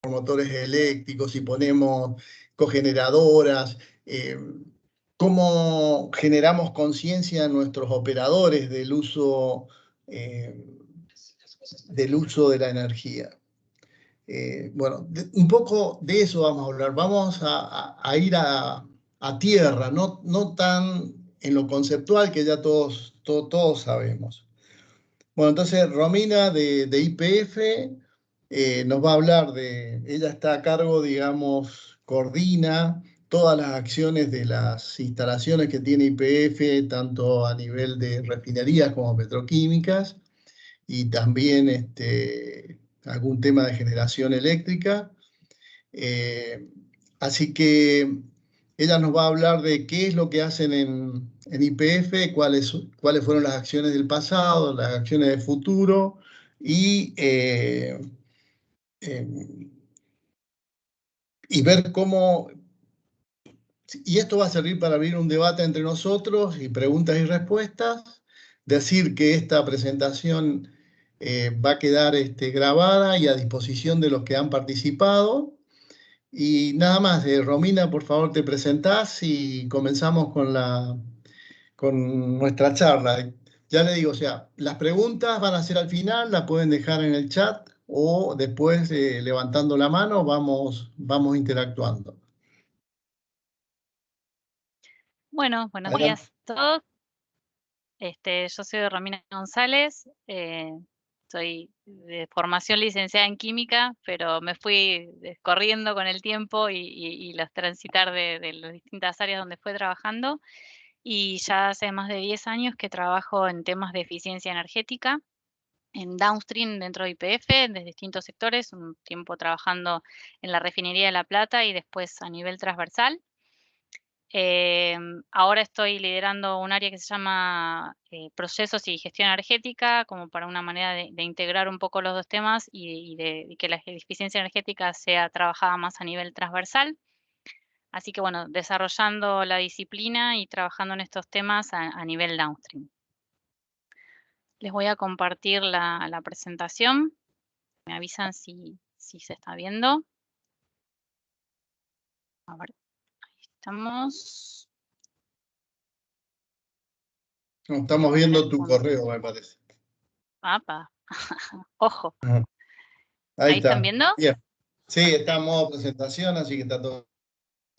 motores eléctricos, si ponemos cogeneradoras, cómo generamos conciencia en nuestros operadores del uso de la energía. Bueno, un poco de eso vamos a hablar. Vamos a ir a tierra, no tan en lo conceptual que ya todos sabemos. Bueno, entonces Romina de YPF nos va a hablar ella está a cargo, digamos, coordina todas las acciones de las instalaciones que tiene YPF, tanto a nivel de refinerías como petroquímicas, y también algún tema de generación eléctrica. Así que ella nos va a hablar de qué es lo que hacen en YPF, cuáles fueron las acciones del pasado, las acciones del futuro, y ver cómo. Y esto va a servir para abrir un debate entre nosotros y preguntas y respuestas. Decir que esta presentación va a quedar grabada y a disposición de los que han participado. Y nada más, Romina, por favor, te presentás y comenzamos con nuestra charla. Ya le digo, o sea, las preguntas van a ser al final, las pueden dejar en el chat o después, levantando la mano, vamos interactuando. Bueno, buenos Adelante. días a todos. Yo soy Romina González, soy de formación licenciada en química, pero me fui corriendo con el tiempo y los transitar de las distintas áreas donde fui trabajando. Y ya hace más de 10 años que trabajo en temas de eficiencia energética, en downstream dentro de YPF, desde distintos sectores, un tiempo trabajando en la refinería de La Plata y después a nivel transversal. Ahora estoy liderando un área que se llama procesos y gestión energética, como para una manera de integrar un poco los dos temas y que la eficiencia energética sea trabajada más a nivel transversal. Así que bueno, desarrollando la disciplina y trabajando en estos temas a nivel downstream. Les voy a compartir la presentación. Me avisan si se está viendo. A ver, ahí estamos. No, estamos viendo tu correo, me parece. ¡Apa! Ojo. Ajá. Ahí ¿Ahí están está. viendo? Bien. Sí, está en Perfecto. modo presentación, así que está todo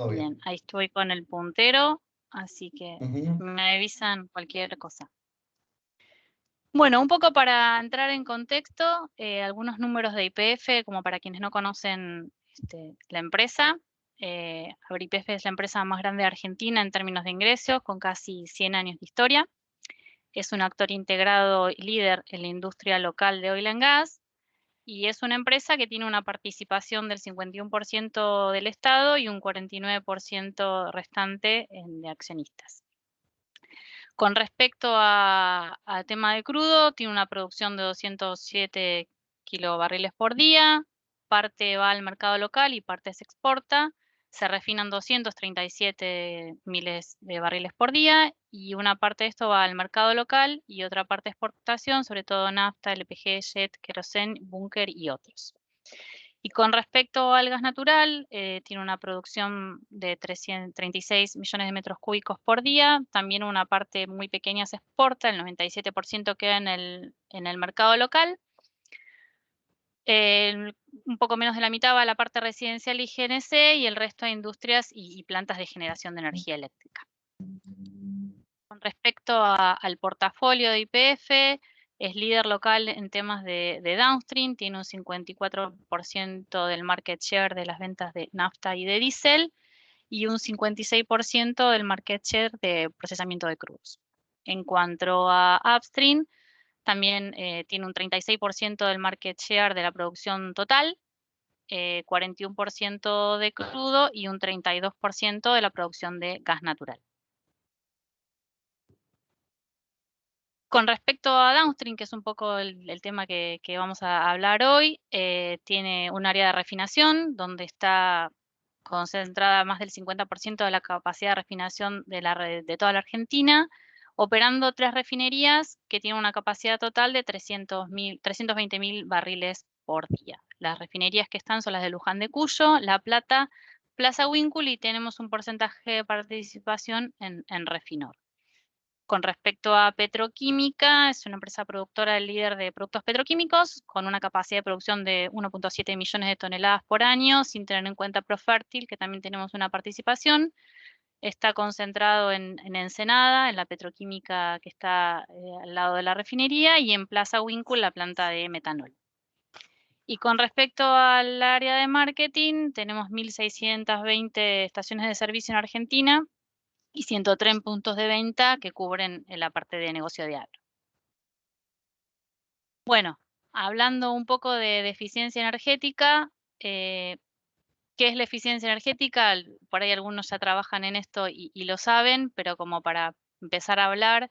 bien. Bien, ahí estoy con el puntero, así que Ujú. me avisan cualquier cosa. Bueno, un poco para entrar en contexto, algunos números de YPF, como para quienes no conocen la empresa. A ver, YPF es la empresa más grande de Argentina en términos de ingresos, con casi 100 años de historia. Es un actor integrado y líder en la industria local de oil and gas. Y es una empresa que tiene una participación del 51% del Estado y un 49% restante de accionistas. Con respecto al tema de crudo, tiene una producción de 207 kilobarriles por día, parte va al mercado local y parte se exporta. Se refinan 237 miles de barriles por día y una parte de esto va al mercado local y otra parte de exportación, sobre todo nafta, LPG, jet, queroseno, búnker y otros. Y con respecto al gas natural, tiene una producción de 336 millones de metros cúbicos por día. También una parte muy pequeña se exporta, el 97% queda en el mercado local. Un poco menos de la mitad va a la parte residencial y GNC y el resto a industrias y plantas de generación de energía eléctrica. Con respecto al portafolio de YPF, es líder local en temas de downstream, tiene un 54% del market share de las ventas de nafta y de diésel y un 56% del market share de procesamiento de crudos. En cuanto a upstream, también tiene un 36% del market share de la producción total, 41% de crudo y un 32% de la producción de gas natural. Con respecto a downstream, que es un poco el tema que vamos a hablar hoy, tiene un área de refinación donde está concentrada más del 50% de la capacidad de refinación de toda la Argentina, operando 3 refinerías que tienen una capacidad total de 320.000 barriles por día. las refinerías que están son las de Luján de Cuyo, La Plata, Plaza Huíncul y tenemos un porcentaje de participación en Refinor. Con respecto a petroquímica, es una empresa productora líder de productos petroquímicos con una capacidad de producción de 1.7 millones de toneladas por año, sin tener en cuenta Profértil, que también tenemos una participación. Está concentrado en Ensenada, en la petroquímica que está al lado de la refinería, y en Plaza Huíncul, la planta de metanol. Y con respecto al área de marketing, tenemos 1.620 estaciones de servicio en Argentina y 103 puntos de venta que cubren la parte de negocio de agro. Bueno, hablando un poco de eficiencia energética, ¿qué es la eficiencia energética? Por ahí algunos ya trabajan en esto y lo saben, pero como para empezar a hablar,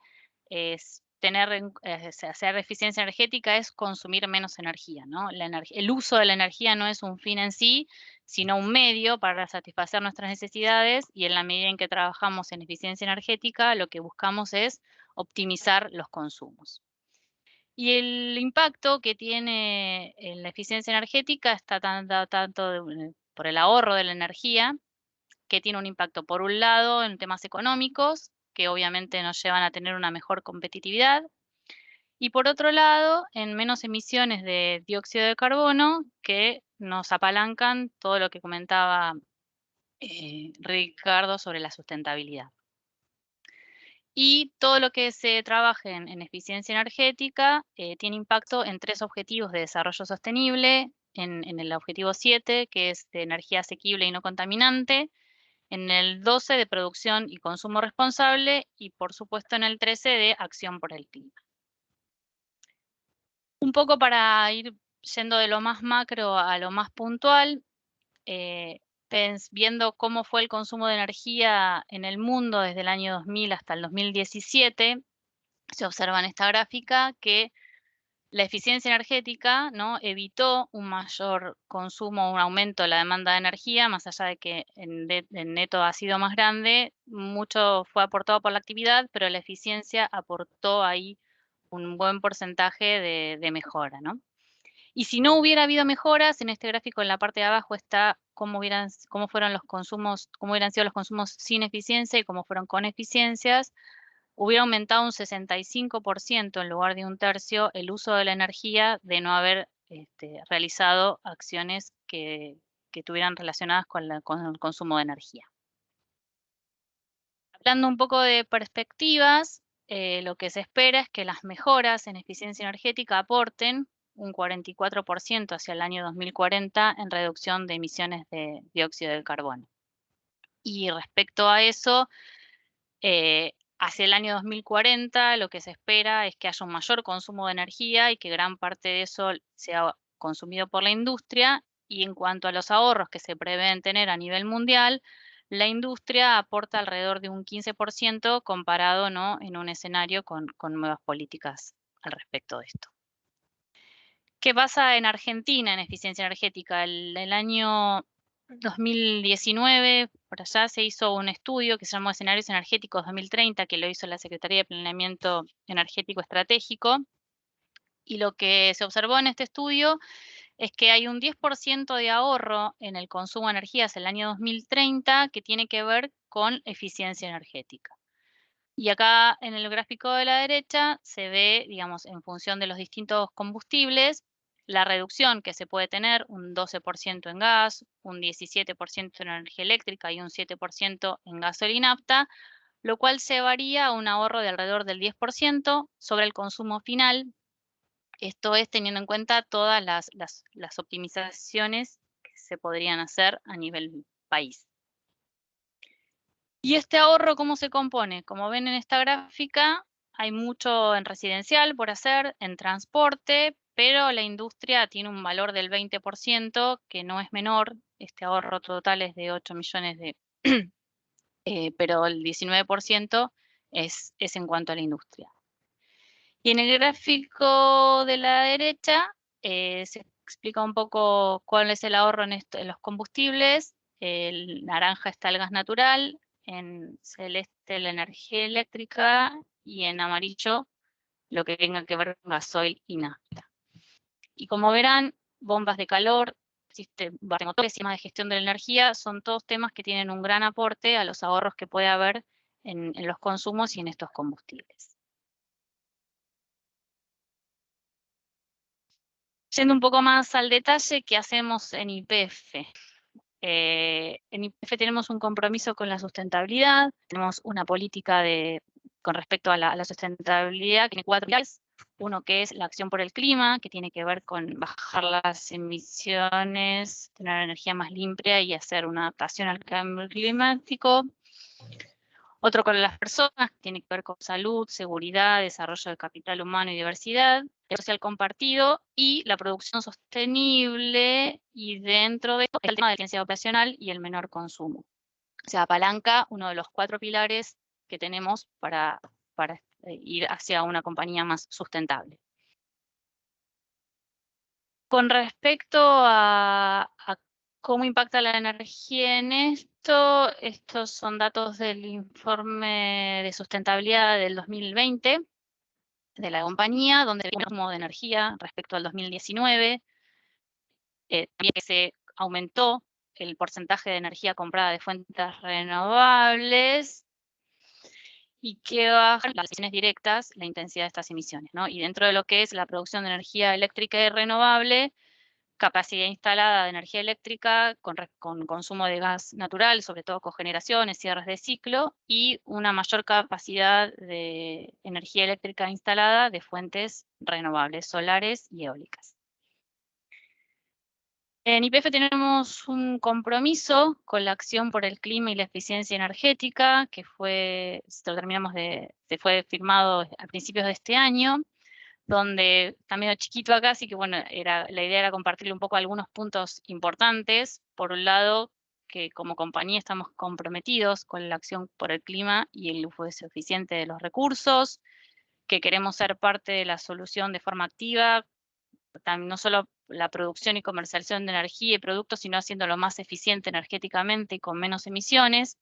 hacer eficiencia energética es consumir menos energía, ¿no? El uso de la energía no es un fin en sí, sino un medio para satisfacer nuestras necesidades, y en la medida en que trabajamos en eficiencia energética, lo que buscamos es optimizar los consumos. Y el impacto que tiene en la eficiencia energética está tanto por el ahorro de la energía, que tiene un impacto por un lado en temas económicos, que obviamente nos llevan a tener una mejor competitividad, y por otro lado, en menos emisiones de dióxido de carbono, que nos apalancan todo lo que comentaba Ricardo sobre la sustentabilidad. Y todo lo que se trabaje en eficiencia energética tiene impacto en 3 objetivos de desarrollo sostenible, en el objetivo 7, que es de energía asequible y no contaminante, en el 12 de producción y consumo responsable, y por supuesto en el 13 de acción por el clima. Un poco para ir yendo de lo más macro a lo más puntual, viendo cómo fue el consumo de energía en el mundo desde el año 2000 hasta el 2017, se observa en esta gráfica que la eficiencia energética, ¿no?, evitó un mayor consumo, un aumento de la demanda de energía, más allá de que en neto ha sido más grande, mucho fue aportado por la actividad, pero la eficiencia aportó ahí un buen porcentaje de mejora, ¿no? Y si no hubiera habido mejoras, en este gráfico en la parte de abajo está cómo fueron los consumos, cómo hubieran sido los consumos sin eficiencia y cómo fueron con eficiencias. Hubiera aumentado un 65% en lugar de un tercio el uso de la energía de no haber realizado acciones que estuvieran relacionadas con el consumo de energía. Hablando un poco de perspectivas, lo que se espera es que las mejoras en eficiencia energética aporten un 44% hacia el año 2040 en reducción de emisiones de dióxido de carbono. Y respecto a eso, hacia el año 2040 lo que se espera es que haya un mayor consumo de energía y que gran parte de eso sea consumido por la industria. Y en cuanto a los ahorros que se prevén tener a nivel mundial, la industria aporta alrededor de un 15% comparado, ¿no?, en un escenario con nuevas políticas al respecto de esto. ¿Qué pasa en Argentina en eficiencia energética? El año 2019, por allá, se hizo un estudio que se llamó Escenarios Energéticos 2030, que lo hizo la Secretaría de Planeamiento Energético Estratégico. Y lo que se observó en este estudio es que hay un 10% de ahorro en el consumo de energía hacia el año 2030 que tiene que ver con eficiencia energética. Y acá en el gráfico de la derecha se ve, digamos, en función de los distintos combustibles, la reducción que se puede tener, un 12% en gas, un 17% en energía eléctrica y un 7% en gasolina y nafta, lo cual se varía a un ahorro de alrededor del 10% sobre el consumo final. Esto es teniendo en cuenta todas las optimizaciones que se podrían hacer a nivel país. ¿Y este ahorro cómo se compone? Como ven en esta gráfica, hay mucho en residencial por hacer, en transporte, pero la industria tiene un valor del 20%, que no es menor. Este ahorro total es de 8 millones pero el 19% es en cuanto a la industria. Y en el gráfico de la derecha se explica un poco cuál es el ahorro en los combustibles. El naranja está el gas natural, en celeste la energía eléctrica y en amarillo lo que tenga que ver con gasoil y nafta. Y como verán, bombas de calor, motores, sistemas de gestión de la energía, son todos temas que tienen un gran aporte a los ahorros que puede haber en los consumos y en estos combustibles. Yendo un poco más al detalle, ¿qué hacemos en YPF? En YPF tenemos un compromiso con la sustentabilidad, tenemos una política con respecto a la sustentabilidad que tiene 4 pilares. Uno que es la acción por el clima, que tiene que ver con bajar las emisiones, tener energía más limpia y hacer una adaptación al cambio climático. Otro con las personas, que tiene que ver con salud, seguridad, desarrollo del capital humano y diversidad, el social compartido y la producción sostenible, y dentro de esto el tema de la eficiencia operacional y el menor consumo. O sea, apalanca uno de los 4 pilares que tenemos para ir hacia una compañía más sustentable. Con respecto a cómo impacta la energía en esto, estos son datos del informe de sustentabilidad del 2020 de la compañía, donde el consumo de energía respecto al 2019, también que se aumentó el porcentaje de energía comprada de fuentes renovables y que bajan las emisiones directas, la intensidad de estas emisiones, ¿no? Y dentro de lo que es la producción de energía eléctrica y renovable, capacidad instalada de energía eléctrica con consumo de gas natural, sobre todo cogeneraciones, cierres de ciclo, y una mayor capacidad de energía eléctrica instalada de fuentes renovables, solares y eólicas. En YPF tenemos un compromiso con la acción por el clima y la eficiencia energética, que fue firmado a principios de este año, donde está medio chiquito acá, así que bueno, la idea era compartirle un poco algunos puntos importantes. Por un lado, que como compañía estamos comprometidos con la acción por el clima y el uso eficiente de los recursos, que queremos ser parte de la solución de forma activa, no solo la producción y comercialización de energía y productos, sino haciéndolo más eficiente energéticamente y con menos emisiones.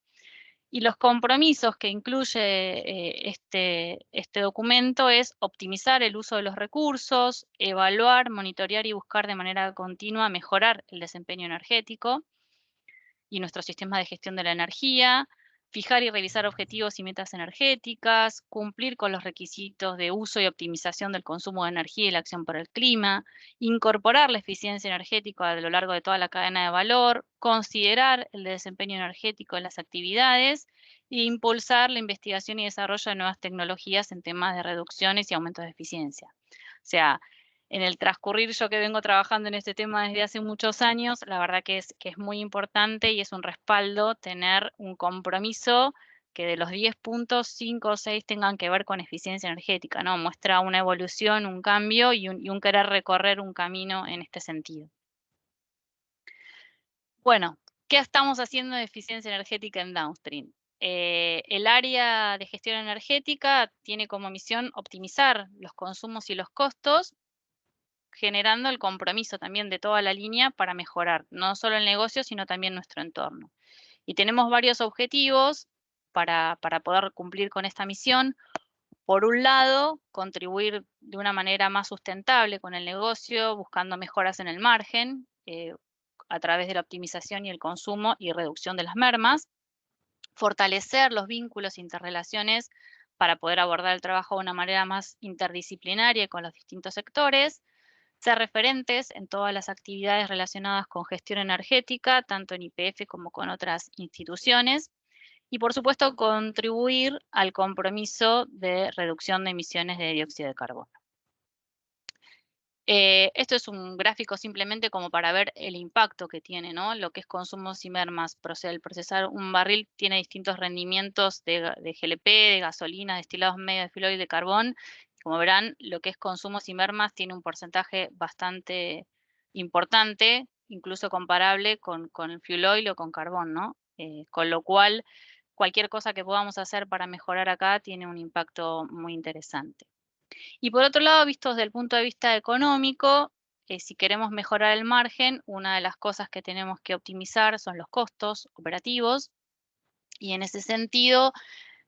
Y los compromisos que incluye este documento es optimizar el uso de los recursos, evaluar, monitorear y buscar de manera continua mejorar el desempeño energético y nuestro sistema de gestión de la energía, fijar y revisar objetivos y metas energéticas, cumplir con los requisitos de uso y optimización del consumo de energía y la acción por el clima, incorporar la eficiencia energética a lo largo de toda la cadena de valor, considerar el desempeño energético en las actividades e impulsar la investigación y desarrollo de nuevas tecnologías en temas de reducciones y aumentos de eficiencia. O sea, en el transcurrir, yo que vengo trabajando en este tema desde hace muchos años, la verdad que es muy importante y es un respaldo tener un compromiso que de los 10 puntos, 5 o 6 tengan que ver con eficiencia energética, ¿no? Muestra una evolución, un cambio y un querer recorrer un camino en este sentido. Bueno, ¿qué estamos haciendo de eficiencia energética en Downstream? El área de gestión energética tiene como misión optimizar los consumos y los costos, generando el compromiso también de toda la línea para mejorar, no solo el negocio, sino también nuestro entorno. Y tenemos varios objetivos para poder cumplir con esta misión. Por un lado, contribuir de una manera más sustentable con el negocio, buscando mejoras en el margen, a través de la optimización y el consumo y reducción de las mermas. Fortalecer los vínculos e interrelaciones para poder abordar el trabajo de una manera más interdisciplinaria con los distintos sectores. Ser referentes en todas las actividades relacionadas con gestión energética, tanto en YPF como con otras instituciones. Y por supuesto, contribuir al compromiso de reducción de emisiones de dióxido de carbono. Esto es un gráfico simplemente como para ver el impacto que tiene, ¿no? Lo que es consumos y mermas. El procesar un barril tiene distintos rendimientos de GLP, de gasolina, destilados medios de fuel oil, de carbón. Como verán, lo que es consumos y mermas tiene un porcentaje bastante importante, incluso comparable con el fuel oil o con carbón, ¿no? Con lo cual, cualquier cosa que podamos hacer para mejorar acá tiene un impacto muy interesante. Y por otro lado, visto desde el punto de vista económico, si queremos mejorar el margen, una de las cosas que tenemos que optimizar son los costos operativos. Y en ese sentido,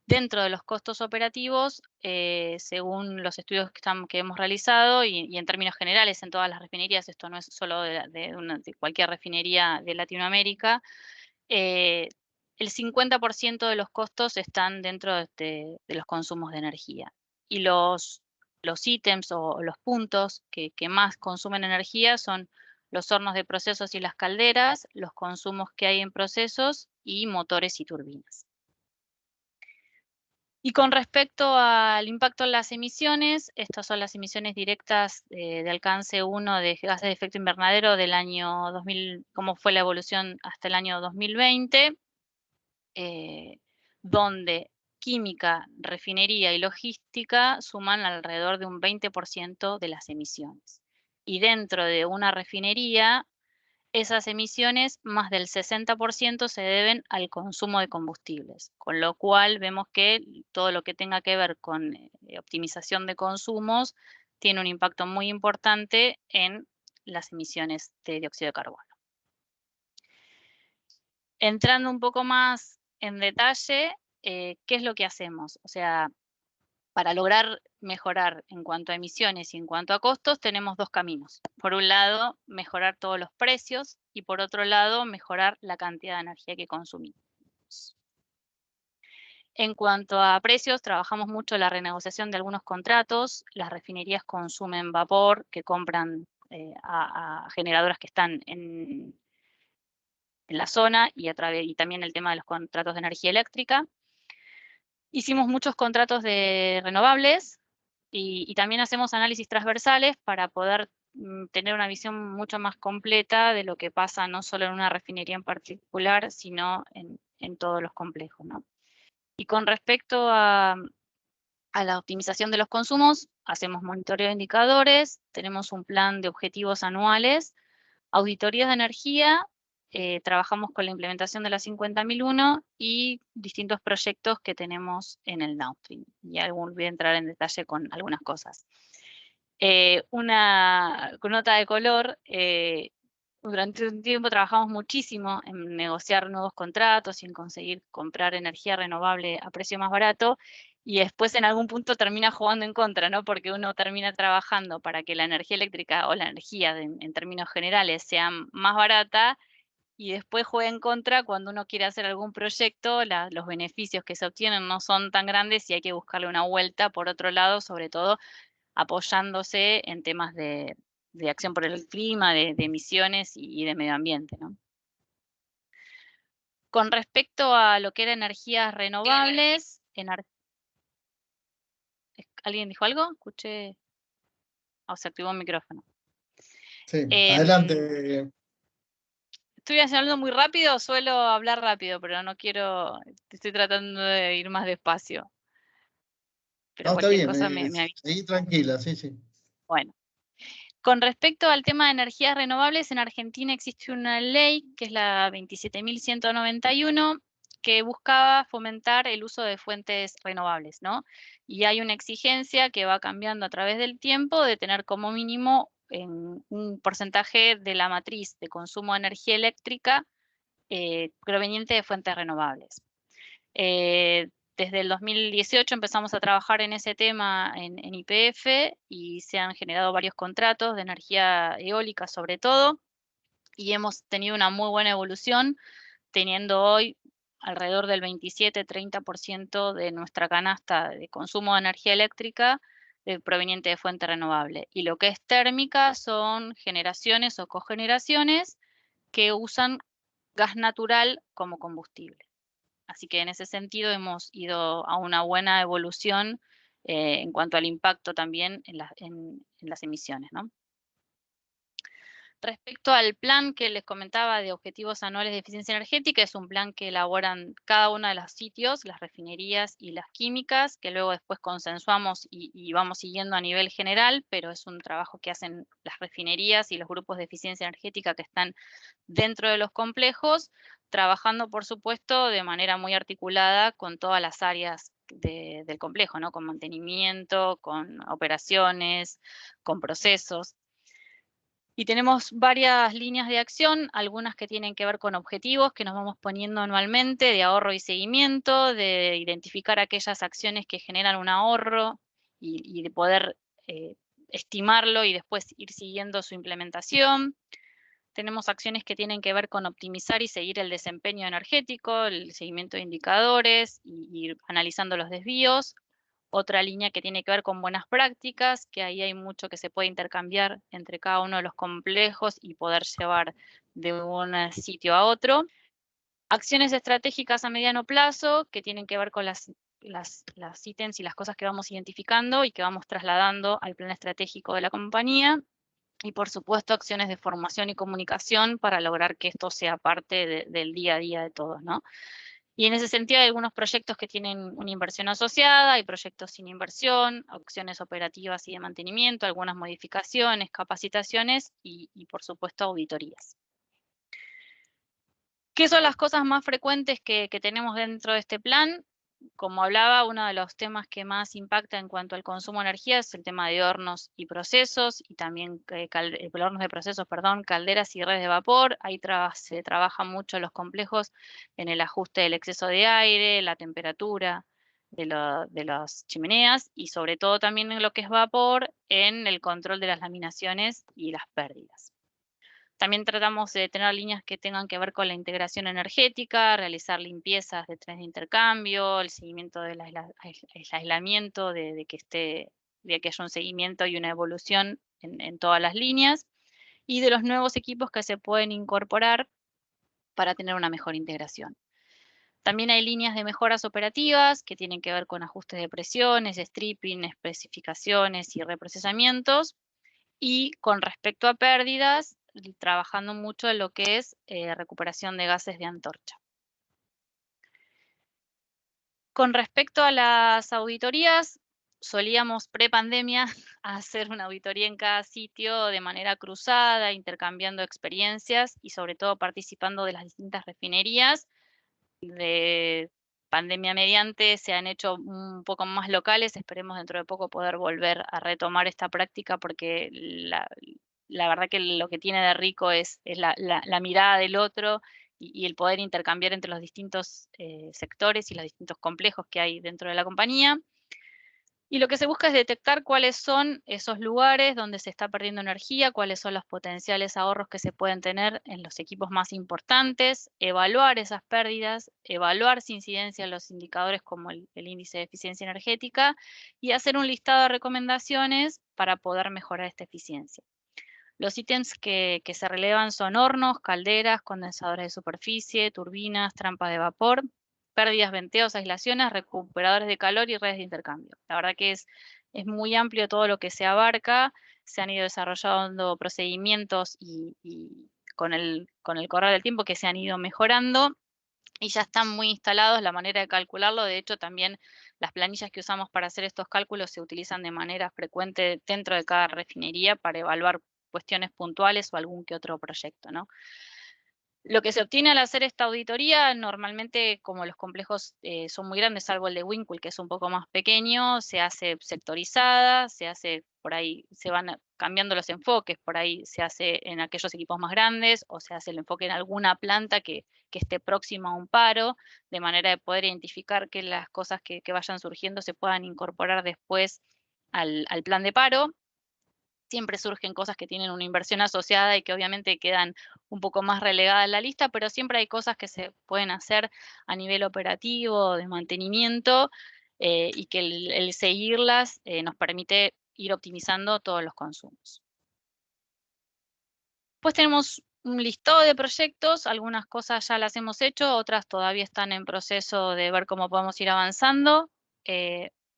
Dentro de los costos operativos, según los estudios que hemos realizado y en términos generales en todas las refinerías, esto no es solo de cualquier refinería de Latinoamérica, eh, el 50% de los costos están dentro de los consumos de energía. Y los ítems o los puntos que más consumen energía son los hornos de procesos y las calderas, los consumos que hay en procesos y motores y turbinas. Y con respecto al impacto en las emisiones, estas son las emisiones directas de alcance 1 de gases de efecto invernadero del año 2000, cómo fue la evolución hasta el año 2020, donde química, refinería y logística suman alrededor de un 20% de las emisiones. Y dentro de una refinería, esas emisiones, más del 60% se deben al consumo de combustibles, con lo cual vemos que todo lo que tenga que ver con optimización de consumos tiene un impacto muy importante en las emisiones de dióxido de carbono. Entrando un poco más en detalle, ¿qué es lo que hacemos? O sea, para lograr mejorar en cuanto a emisiones y en cuanto a costos, tenemos dos caminos. Por un lado, mejorar todos los precios y por otro lado, mejorar la cantidad de energía que consumimos. En cuanto a precios, trabajamos mucho la renegociación de algunos contratos. Las refinerías consumen vapor que compran a generadoras que están en la zona y también el tema de los contratos de energía eléctrica. Hicimos muchos contratos de renovables y también hacemos análisis transversales para poder tener una visión mucho más completa de lo que pasa no solo en una refinería en particular, sino en todos los complejos, ¿no? Y con respecto a la optimización de los consumos, hacemos monitoreo de indicadores, tenemos un plan de objetivos anuales, auditorías de energía, trabajamos con la implementación de la 50001 y distintos proyectos que tenemos en el downstream. Y voy a entrar en detalle con algunas cosas. Una nota de color, durante un tiempo trabajamos muchísimo en negociar nuevos contratos y en conseguir comprar energía renovable a precio más barato, y después en algún punto termina jugando en contra, ¿no? Porque uno termina trabajando para que la energía eléctrica o la energía en términos generales sea más barata, y después juega en contra cuando uno quiere hacer algún proyecto, los beneficios que se obtienen no son tan grandes y hay que buscarle una vuelta por otro lado, sobre todo apoyándose en temas de acción por el clima, de emisiones y de medio ambiente, ¿no? Con respecto a lo que era energías renovables, ¿alguien dijo algo? Escuché, o se activó un micrófono. Sí, Em, adelante. Estoy hablando muy rápido, suelo hablar rápido, pero no quiero, estoy tratando de ir más despacio. Pero No, está cualquier bien, cosa me avisa. seguí tranquila, sí, sí. Bueno. Con respecto al tema de energías renovables, en Argentina existe una ley, que es la 27.191, que buscaba fomentar el uso de fuentes renovables, ¿no? Y hay una exigencia que va cambiando a través del tiempo de tener como mínimo un porcentaje de la matriz de consumo de energía eléctrica proveniente de fuentes renovables. Desde el 2018 empezamos a trabajar en ese tema en YPF y se han generado varios contratos de energía eólica sobre todo, y hemos tenido una muy buena evolución, teniendo hoy alrededor del 27-30% de nuestra canasta de consumo de energía eléctrica proveniente de fuente renovable. Y lo que es térmica son generaciones o cogeneraciones que usan gas natural como combustible. Así que en ese sentido hemos ido a una buena evolución en cuanto al impacto también en las emisiones, ¿no? Respecto al plan que les comentaba de objetivos anuales de eficiencia energética, es un plan que elaboran cada uno de los sitios, las refinerías y las químicas, que luego después consensuamos y vamos siguiendo a nivel general, pero es un trabajo que hacen las refinerías y los grupos de eficiencia energética que están dentro de los complejos, trabajando, por supuesto, de manera muy articulada con todas las áreas del complejo, ¿no? Con mantenimiento, con operaciones, con procesos. Y tenemos varias líneas de acción, algunas que tienen que ver con objetivos que nos vamos poniendo anualmente de ahorro y seguimiento, de identificar aquellas acciones que generan un ahorro y de poder estimarlo y después ir siguiendo su implementación. Tenemos acciones que tienen que ver con optimizar y seguir el desempeño energético, el seguimiento de indicadores y ir analizando los desvíos. Otra línea que tiene que ver con buenas prácticas, que ahí hay mucho que se puede intercambiar entre cada uno de los complejos y poder llevar de un sitio a otro. Acciones estratégicas a mediano plazo, que tienen que ver con las ítems y las cosas que vamos identificando y que vamos trasladando al plan estratégico de la compañía. Y por supuesto, acciones de formación y comunicación para lograr que esto sea parte del día a día de todos, ¿no? Y en ese sentido hay algunos proyectos que tienen una inversión asociada, hay proyectos sin inversión, opciones operativas y de mantenimiento, algunas modificaciones, capacitaciones y por supuesto auditorías. ¿Qué son las cosas más frecuentes que tenemos dentro de este plan? Como hablaba, uno de los temas que más impacta en cuanto al consumo de energía es el tema de hornos y procesos, y también hornos de procesos, perdón, calderas y redes de vapor. Ahí se trabaja mucho los complejos en el ajuste del exceso de aire, la temperatura de las chimeneas, y sobre todo también en lo que es vapor, en el control de las laminaciones y las pérdidas. También tratamos de tener líneas que tengan que ver con la integración energética, realizar limpiezas de trenes de intercambio, el seguimiento del aislamiento, de que haya un seguimiento y una evolución en todas las líneas, y de los nuevos equipos que se pueden incorporar para tener una mejor integración. También hay líneas de mejoras operativas que tienen que ver con ajustes de presiones, stripping, especificaciones y reprocesamientos. Y con respecto a pérdidas, trabajando mucho en lo que es recuperación de gases de antorcha. Con respecto a las auditorías, solíamos pre-pandemia hacer una auditoría en cada sitio de manera cruzada, intercambiando experiencias y sobre todo participando de las distintas refinerías. De pandemia mediante se han hecho un poco más locales, esperemos dentro de poco poder volver a retomar esta práctica porque la verdad que lo que tiene de rico es la mirada del otro y el poder intercambiar entre los distintos sectores y los distintos complejos que hay dentro de la compañía. Y lo que se busca es detectar cuáles son esos lugares donde se está perdiendo energía, cuáles son los potenciales ahorros que se pueden tener en los equipos más importantes, evaluar esas pérdidas, evaluar si incidencia en los indicadores como el índice de eficiencia energética y hacer un listado de recomendaciones para poder mejorar esta eficiencia. Los ítems que se relevan son hornos, calderas, condensadores de superficie, turbinas, trampas de vapor, pérdidas, venteos, aislaciones, recuperadores de calor y redes de intercambio. La verdad que es muy amplio todo lo que se abarca, se han ido desarrollando procedimientos y con el correr del tiempo que se han ido mejorando y ya están muy instalados la manera de calcularlo. De hecho, también las planillas que usamos para hacer estos cálculos se utilizan de manera frecuente dentro de cada refinería para evaluar cuestiones puntuales o algún que otro proyecto, ¿no? Lo que se obtiene al hacer esta auditoría, normalmente, como los complejos son muy grandes, salvo el de Winkle, que es un poco más pequeño, se hace sectorizada, se hace por ahí, se van cambiando los enfoques, por ahí se hace en aquellos equipos más grandes, o se hace el enfoque en alguna planta que esté próxima a un paro, de manera de poder identificar que las cosas que vayan surgiendo se puedan incorporar después al plan de paro. Siempre surgen cosas que tienen una inversión asociada y que obviamente quedan un poco más relegadas en la lista, pero siempre hay cosas que se pueden hacer a nivel operativo, de mantenimiento, y que el seguirlas nos permite ir optimizando todos los consumos. Pues tenemos un listado de proyectos, algunas cosas ya las hemos hecho, otras todavía están en proceso de ver cómo podemos ir avanzando.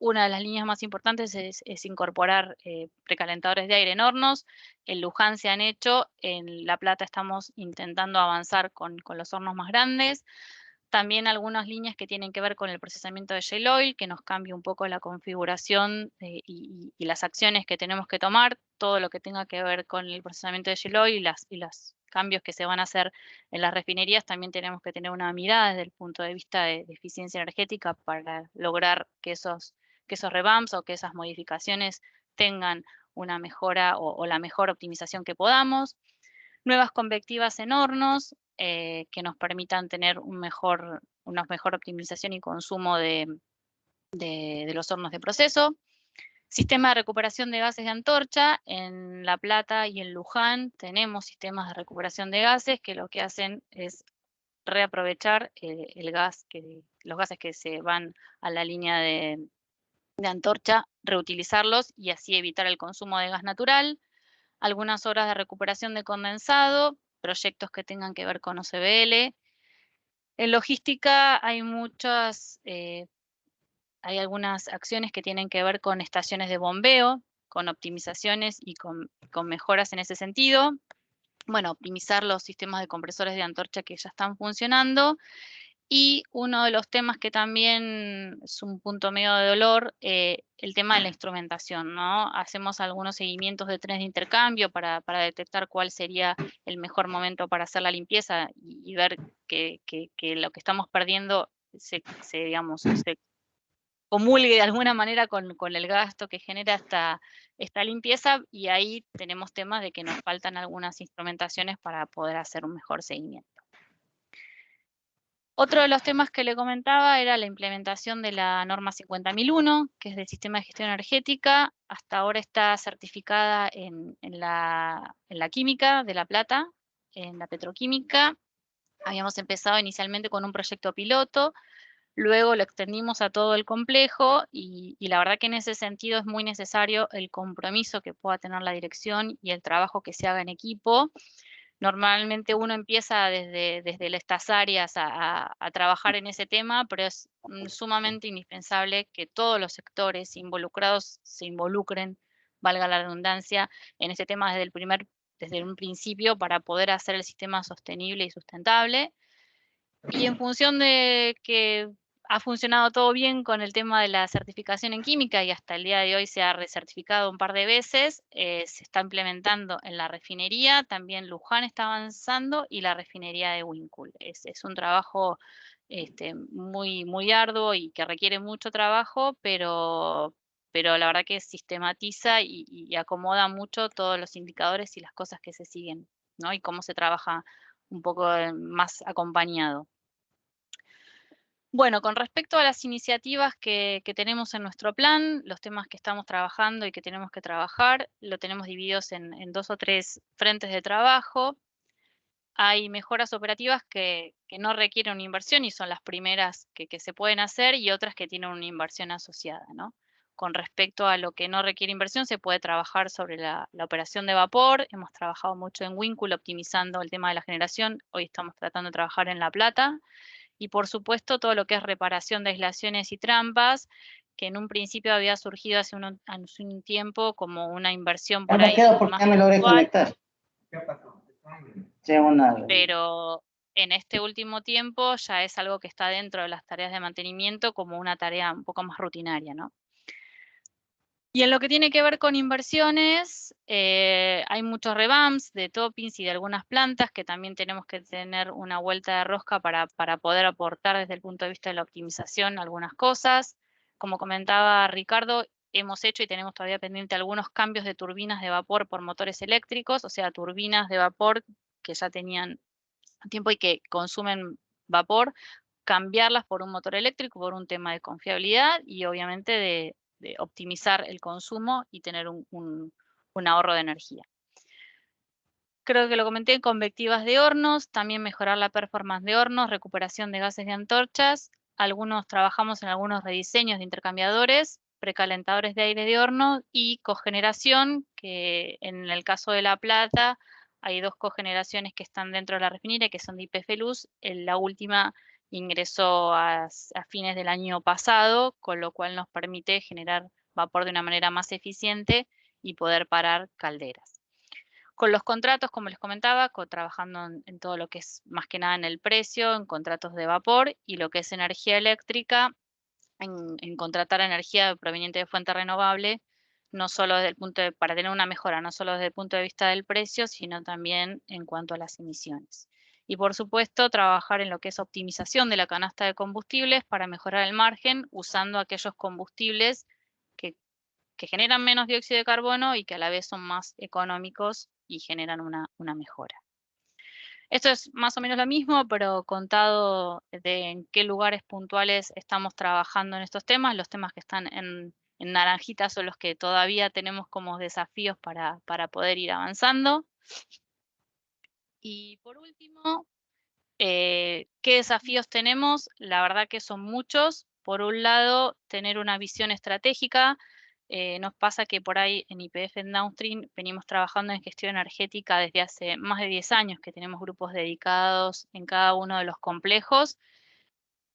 Una de las líneas más importantes es incorporar precalentadores de aire en hornos. En Luján se han hecho, en La Plata estamos intentando avanzar con los hornos más grandes. También algunas líneas que tienen que ver con el procesamiento de shale oil, que nos cambia un poco la configuración y las acciones que tenemos que tomar, todo lo que tenga que ver con el procesamiento de shale oil y los cambios que se van a hacer en las refinerías, también tenemos que tener una mirada desde el punto de vista de eficiencia energética para lograr que esos revamps o que esas modificaciones tengan una mejora o la mejor optimización que podamos. Nuevas convectivas en hornos que nos permitan tener una mejor optimización y consumo de los hornos de proceso. Sistema de recuperación de gases de antorcha. En La Plata y en Luján tenemos sistemas de recuperación de gases que lo que hacen es reaprovechar los gases que se van a la línea de antorcha, reutilizarlos y así evitar el consumo de gas natural. Algunas obras de recuperación de condensado, proyectos que tengan que ver con OCBL. En logística hay hay algunas acciones que tienen que ver con estaciones de bombeo, con optimizaciones y con mejoras en ese sentido. Bueno, optimizar los sistemas de compresores de antorcha que ya están funcionando. Y uno de los temas que también es un punto medio de dolor, el tema de la instrumentación, ¿no? Hacemos algunos seguimientos de trenes de intercambio para detectar cuál sería el mejor momento para hacer la limpieza y ver que lo que estamos perdiendo se comulgue de alguna manera con el gasto que genera esta limpieza, y ahí tenemos temas de que nos faltan algunas instrumentaciones para poder hacer un mejor seguimiento. Otro de los temas que le comentaba era la implementación de la norma 50001, que es del Sistema de Gestión Energética. Hasta ahora está certificada en la química de La Plata, en la petroquímica. Habíamos empezado inicialmente con un proyecto piloto, luego lo extendimos a todo el complejo y la verdad que en ese sentido es muy necesario el compromiso que pueda tener la dirección y el trabajo que se haga en equipo. Normalmente uno empieza desde estas áreas a trabajar en ese tema, pero es sumamente indispensable que todos los sectores involucrados se involucren, valga la redundancia, en este tema desde un principio para poder hacer el sistema sostenible y sustentable. Y en función de que ha funcionado todo bien con el tema de la certificación en química y hasta el día de hoy se ha recertificado un par de veces, se está implementando en la refinería, también Luján está avanzando y la refinería de Winkle. Es un trabajo muy, muy arduo y que requiere mucho trabajo, pero la verdad que sistematiza y acomoda mucho todos los indicadores y las cosas que se siguen, ¿no? Y cómo se trabaja un poco más acompañado. Bueno, con respecto a las iniciativas que tenemos en nuestro plan, los temas que estamos trabajando y que tenemos que trabajar, lo tenemos divididos en 2 o 3 frentes de trabajo. Hay mejoras operativas que no requieren una inversión y son las primeras que se pueden hacer, y otras que tienen una inversión asociada, ¿no? Con respecto a lo que no requiere inversión, se puede trabajar sobre la operación de vapor. Hemos trabajado mucho en Winkle optimizando el tema de la generación. Hoy estamos tratando de trabajar en La Plata. Y por supuesto todo lo que es reparación de aislaciones y trampas, que en un principio había surgido hace un tiempo como una inversión por ahí más ya me logré puntual, conectar. pero en este último tiempo ya es algo que está dentro de las tareas de mantenimiento como una tarea un poco más rutinaria, ¿no? Y en lo que tiene que ver con inversiones, hay muchos revamps de toppings y de algunas plantas que también tenemos que tener una vuelta de rosca para poder aportar desde el punto de vista de la optimización algunas cosas. Como comentaba Ricardo, hemos hecho y tenemos todavía pendiente algunos cambios de turbinas de vapor por motores eléctricos, o sea, turbinas de vapor que ya tenían tiempo y que consumen vapor, cambiarlas por un motor eléctrico por un tema de confiabilidad y obviamente de optimizar el consumo y tener un ahorro de energía. Creo que lo comenté, convectivas de hornos, también mejorar la performance de hornos, recuperación de gases de antorchas. Trabajamos en algunos rediseños de intercambiadores, precalentadores de aire de horno y cogeneración, que en el caso de La Plata hay 2 cogeneraciones que están dentro de la refinería, que son de YPF Luz. La última ingresó a fines del año pasado, con lo cual nos permite generar vapor de una manera más eficiente y poder parar calderas. Con los contratos, como les comentaba, trabajando en todo lo que es más que nada en el precio, en contratos de vapor y lo que es energía eléctrica, en contratar energía proveniente de fuente renovable, no solo desde el para tener una mejora, no solo desde el punto de vista del precio, sino también en cuanto a las emisiones. Y por supuesto, trabajar en lo que es optimización de la canasta de combustibles para mejorar el margen, usando aquellos combustibles que que generan menos dióxido de carbono y que a la vez son más económicos y generan una mejora. Esto es más o menos lo mismo, pero contado de en qué lugares puntuales estamos trabajando en estos temas. Los temas que están en naranjita son los que todavía tenemos como desafíos para poder ir avanzando. Y por último, ¿qué desafíos tenemos? La verdad que son muchos. Por un lado, tener una visión estratégica. Nos pasa que por ahí en YPF en Downstream venimos trabajando en gestión energética desde hace más de 10 años, que tenemos grupos dedicados en cada uno de los complejos,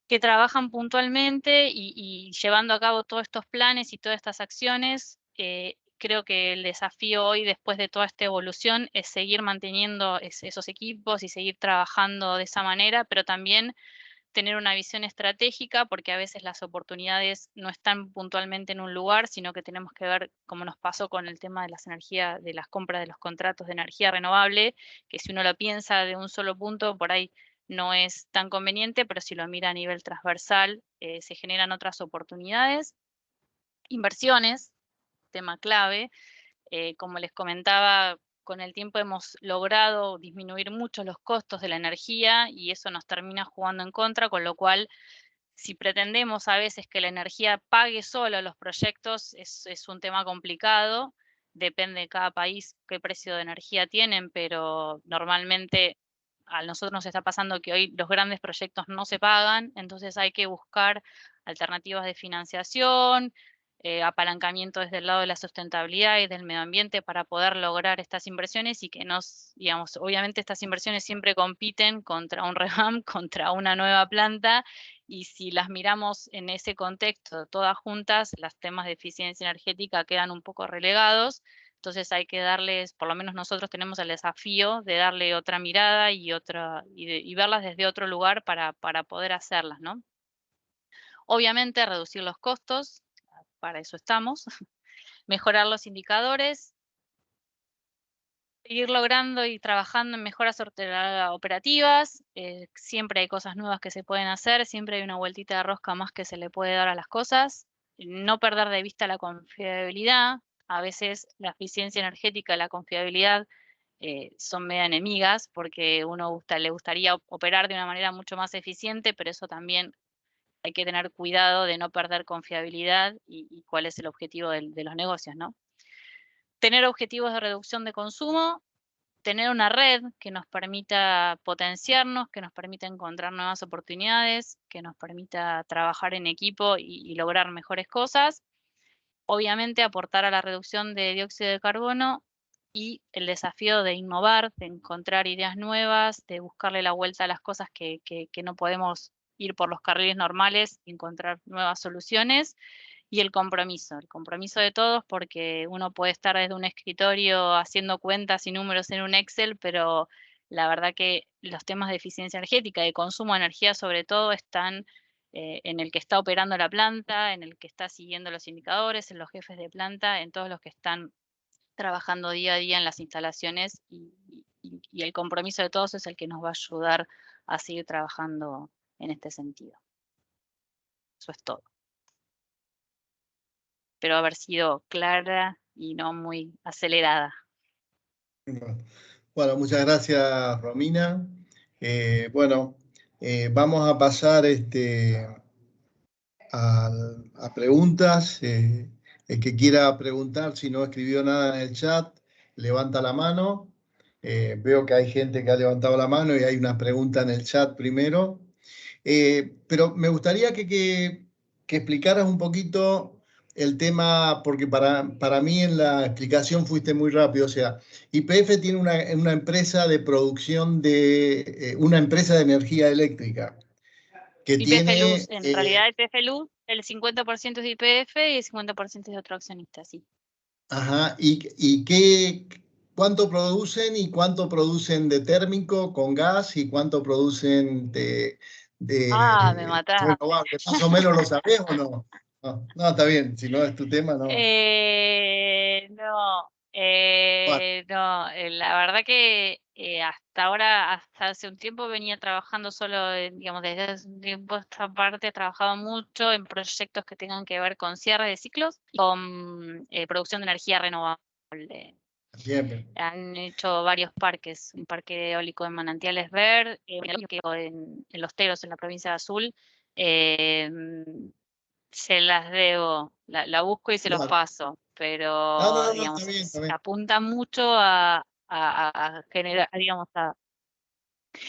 que trabajan puntualmente y llevando a cabo todos estos planes y todas estas acciones. Creo que el desafío hoy, después de toda esta evolución, es seguir manteniendo esos equipos y seguir trabajando de esa manera, pero también tener una visión estratégica, porque a veces las oportunidades no están puntualmente en un lugar, sino que tenemos que ver, como nos pasó con el tema de las energías, de las compras de los contratos de energía renovable, que si uno lo piensa de un solo punto, por ahí no es tan conveniente, pero si lo mira a nivel transversal, se generan otras oportunidades. Inversiones, tema clave. Como les comentaba, con el tiempo hemos logrado disminuir mucho los costos de la energía y eso nos termina jugando en contra, con lo cual, si pretendemos a veces que la energía pague solo los proyectos, es un tema complicado. Depende de cada país qué precio de energía tienen, pero normalmente a nosotros nos está pasando que hoy los grandes proyectos no se pagan, entonces hay que buscar alternativas de financiación, apalancamiento desde el lado de la sustentabilidad y del medio ambiente para poder lograr estas inversiones y que nos, digamos, obviamente estas inversiones siempre compiten contra un revamp, contra una nueva planta, y si las miramos en ese contexto todas juntas, los temas de eficiencia energética quedan un poco relegados. Entonces hay que darles, por lo menos nosotros tenemos el desafío de darle otra mirada y verlas desde otro lugar para poder hacerlas, ¿no? Obviamente reducir los costos, para eso estamos, mejorar los indicadores, seguir logrando y trabajando en mejoras operativas. Siempre hay cosas nuevas que se pueden hacer, siempre hay una vueltita de rosca más que se le puede dar a las cosas. No perder de vista la confiabilidad. A veces la eficiencia energética y la confiabilidad son media enemigas porque le gustaría operar de una manera mucho más eficiente, pero eso también hay que tener cuidado de no perder confiabilidad y cuál es el objetivo de los negocios, ¿no? Tener objetivos de reducción de consumo, tener una red que nos permita potenciarnos, que nos permita encontrar nuevas oportunidades, que nos permita trabajar en equipo y lograr mejores cosas. Obviamente aportar a la reducción de dióxido de carbono y el desafío de innovar, de encontrar ideas nuevas, de buscarle la vuelta a las cosas que no podemos ir por los carriles normales y encontrar nuevas soluciones. Y el compromiso de todos, porque uno puede estar desde un escritorio haciendo cuentas y números en un Excel, pero la verdad que los temas de eficiencia energética, de consumo de energía sobre todo, están en el que está operando la planta, en el que está siguiendo los indicadores, en los jefes de planta, en todos los que están trabajando día a día en las instalaciones y el compromiso de todos es el que nos va a ayudar a seguir trabajando en este sentido. Eso es todo. Espero haber sido clara y no muy acelerada. Bueno, muchas gracias, Romina. Vamos a pasar a preguntas. El que quiera preguntar, si no escribió nada en el chat, levanta la mano. Veo que hay gente que ha levantado la mano y hay una pregunta en el chat primero. Pero me gustaría que explicaras un poquito el tema, porque para mí en la explicación fuiste muy rápido. O sea, YPF tiene una empresa de producción una empresa de energía eléctrica que YPF Luz, tiene... en realidad YPF Luz, el 50% es de YPF y el 50% es de otro accionista, sí. Ajá, ¿cuánto producen y cuánto producen de térmico con gas y cuánto producen Me de mataste. renovable? ¿Más o menos lo sabés o no? No, no, está bien, si no es tu tema, no. No, Bueno, no, la verdad que hasta ahora, hasta hace un tiempo venía trabajando solo, digamos, desde hace un tiempo esta parte he trabajado mucho en proyectos que tengan que ver con cierre de ciclos y con producción de energía renovable. Bien. Han hecho varios parques, un parque eólico en Manantiales Ver, en Los Teros, en la provincia de Azul. Se las debo, la busco y se los Claro. paso, No, pero, no, está digamos, bien, está bien. apunta mucho a generar, digamos,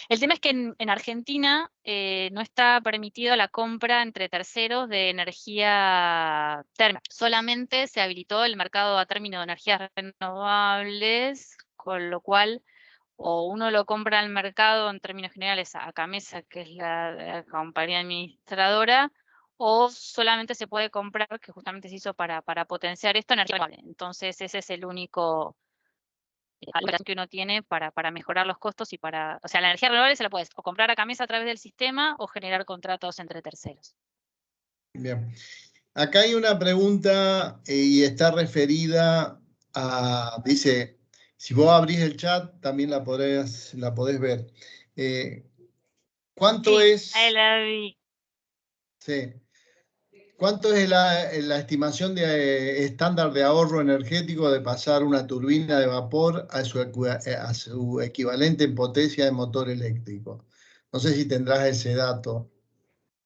El tema es que en Argentina no está permitido la compra entre terceros de energía térmica. Solamente se habilitó el mercado a término de energías renovables, con lo cual o uno lo compra al mercado en términos generales a Camesa, que es la compañía administradora, o solamente se puede comprar, que justamente se hizo para potenciar esto, energía renovable. Entonces ese es el único que uno tiene para mejorar los costos y o sea, la energía renovable se la puedes o comprar a Camesa a través del sistema o generar contratos entre terceros. Bien. Acá hay una pregunta y está referida dice, si vos abrís el chat, también la podés ver. ¿Cuánto Sí, ahí es, la vi. sí, cuánto es la estimación de estándar de ahorro energético de pasar una turbina de vapor a su equivalente en potencia de motor eléctrico? No sé si tendrás ese dato.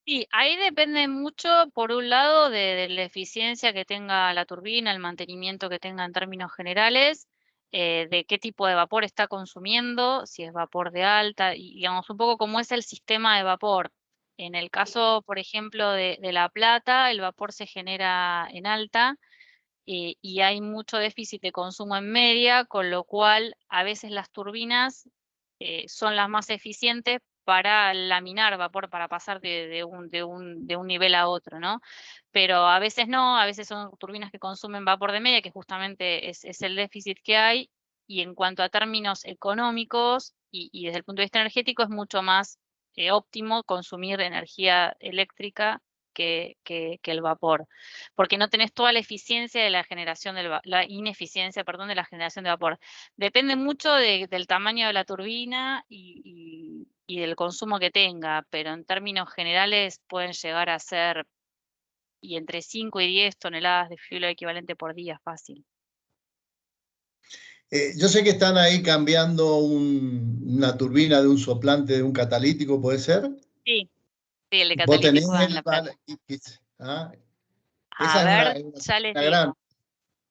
Sí, ahí depende mucho, por un lado, de la eficiencia que tenga la turbina, el mantenimiento que tenga en términos generales, de qué tipo de vapor está consumiendo, si es vapor de alta, y digamos un poco cómo es el sistema de vapor. En el caso, por ejemplo, de La Plata, el vapor se genera en alta, y hay mucho déficit de consumo en media, con lo cual a veces las turbinas son las más eficientes para laminar vapor, para pasar de un nivel a otro, ¿no? Pero a veces no, a veces son turbinas que consumen vapor de media, que justamente es el déficit que hay, y en cuanto a términos económicos y desde el punto de vista energético es mucho más óptimo consumir energía eléctrica que el vapor, porque no tenés toda la eficiencia de la generación la ineficiencia, perdón, de la generación de vapor. Depende mucho del tamaño de la turbina y del consumo que tenga, pero en términos generales pueden llegar a ser entre 5 y 10 toneladas de fuel equivalente por día, fácil. Yo sé que están ahí cambiando una turbina de un soplante de un catalítico, ¿puede ser? Sí, sí, el de Vos tenés catalítico en La Plata. ah, A esa es ver, una ya les gran. digo.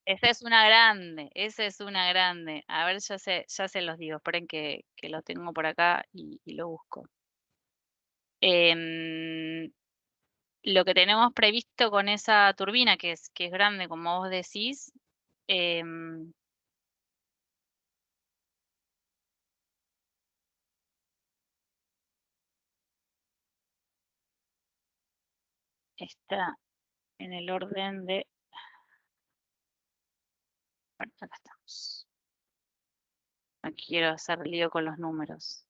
Esa es una grande, esa es una grande. A ver, ya se los digo. Esperen que lo tengo por acá y lo busco. Em, lo que tenemos previsto con esa turbina, que es grande, como vos decís, em, está en el orden de... Bueno, acá estamos. No quiero hacer lío con los números.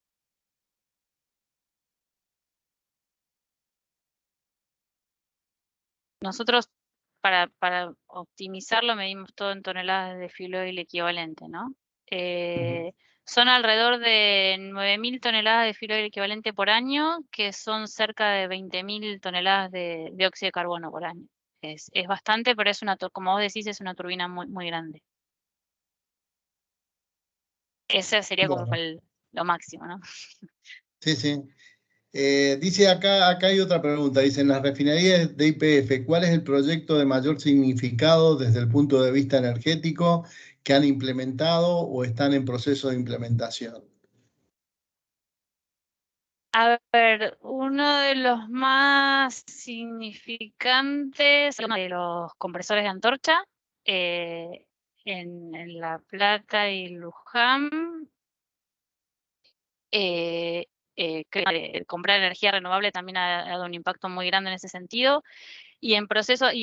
Nosotros, para optimizarlo, medimos todo en toneladas de fuel oil equivalente, ¿no? Son alrededor de 9.000 toneladas de fuel oil equivalente por año, que son cerca de 20.000 toneladas de dióxido de carbono por año. Es bastante, pero como vos decís, es una turbina muy, muy grande. Ese sería como Bueno, lo máximo, ¿no? sí, sí. Dice acá hay otra pregunta. Dice, en las refinerías de YPF, ¿cuál es el proyecto de mayor significado desde el punto de vista energético que han implementado o están en proceso de implementación? A ver, uno de los más significantes de los compresores de antorcha en La Plata y Luján. Creo que comprar energía renovable también ha dado un impacto muy grande en ese sentido. Y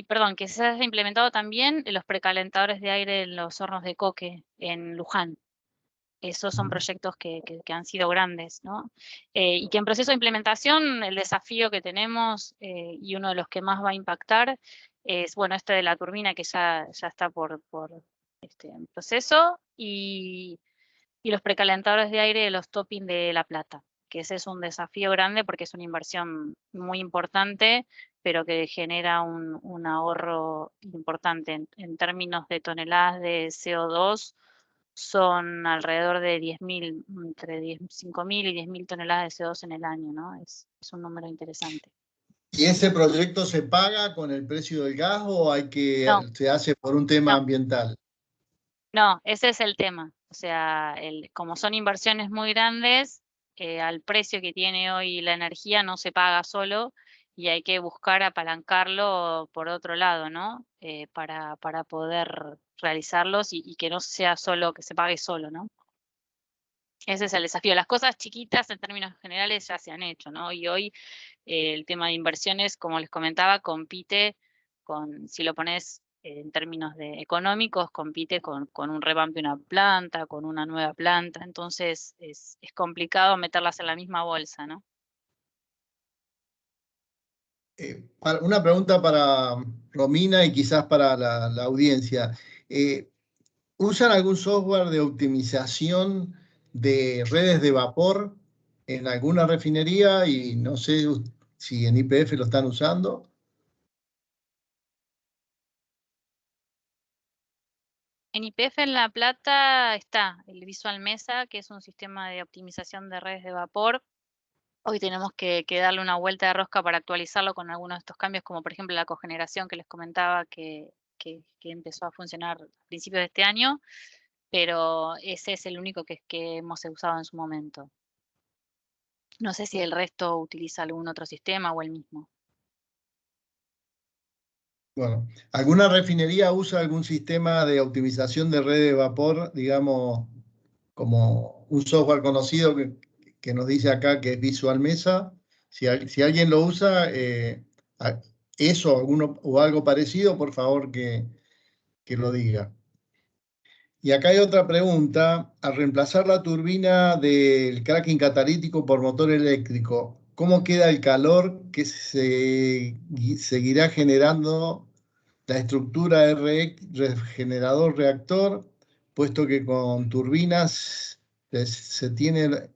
perdón, que se haya implementado también los precalentadores de aire en los hornos de coque en Luján. Esos son proyectos que han sido grandes, ¿no? Y que en proceso de implementación, el desafío que tenemos y uno de los que más va a impactar es, bueno, este de la turbina que ya está en proceso, y y los precalentadores de aire de los topping de La Plata, que ese es un desafío grande porque es una inversión muy importante, pero que genera un ahorro importante en términos de toneladas de CO2, son alrededor de 10.000, entre 5.000 y 10.000 toneladas de CO2 en el año, ¿no? Es un número interesante. ¿Y ese proyecto se paga con el precio del gas o No, se hace por un tema no. ambiental? No, ese es el tema. O sea, como son inversiones muy grandes, al precio que tiene hoy la energía no se paga solo y hay que buscar apalancarlo por otro lado, ¿no? Para poder realizarlos y que no sea solo, que se pague solo, ¿no? Ese es el desafío. Las cosas chiquitas en términos generales ya se han hecho, ¿no? Y hoy el tema de inversiones, como les comentaba, compite con, si lo pones en términos de económicos, compite con un revamp de una planta, con una nueva planta. Entonces es complicado meterlas en la misma bolsa, ¿no? Una pregunta para Romina y quizás para la audiencia. ¿Usan algún software de optimización de redes de vapor en alguna refinería? Y no sé si en YPF lo están usando. En YPF en La Plata está el Visual Mesa, que es un sistema de optimización de redes de vapor. Hoy tenemos que darle una vuelta de rosca para actualizarlo con algunos de estos cambios, como por ejemplo la cogeneración que les comentaba que empezó a funcionar a principios de este año, pero ese es el único que hemos usado en su momento. No sé si el resto utiliza algún otro sistema o el mismo. Bueno, ¿alguna refinería usa algún sistema de optimización de red de vapor, digamos, como un software conocido que nos dice acá que es Visual Mesa? Si alguien lo usa, eso o algo parecido, por favor que lo diga. Y acá hay otra pregunta. Al reemplazar la turbina del cracking catalítico por motor eléctrico, ¿cómo queda el calor que se seguirá generando la estructura regenerador reactor, puesto que con turbinas se tiene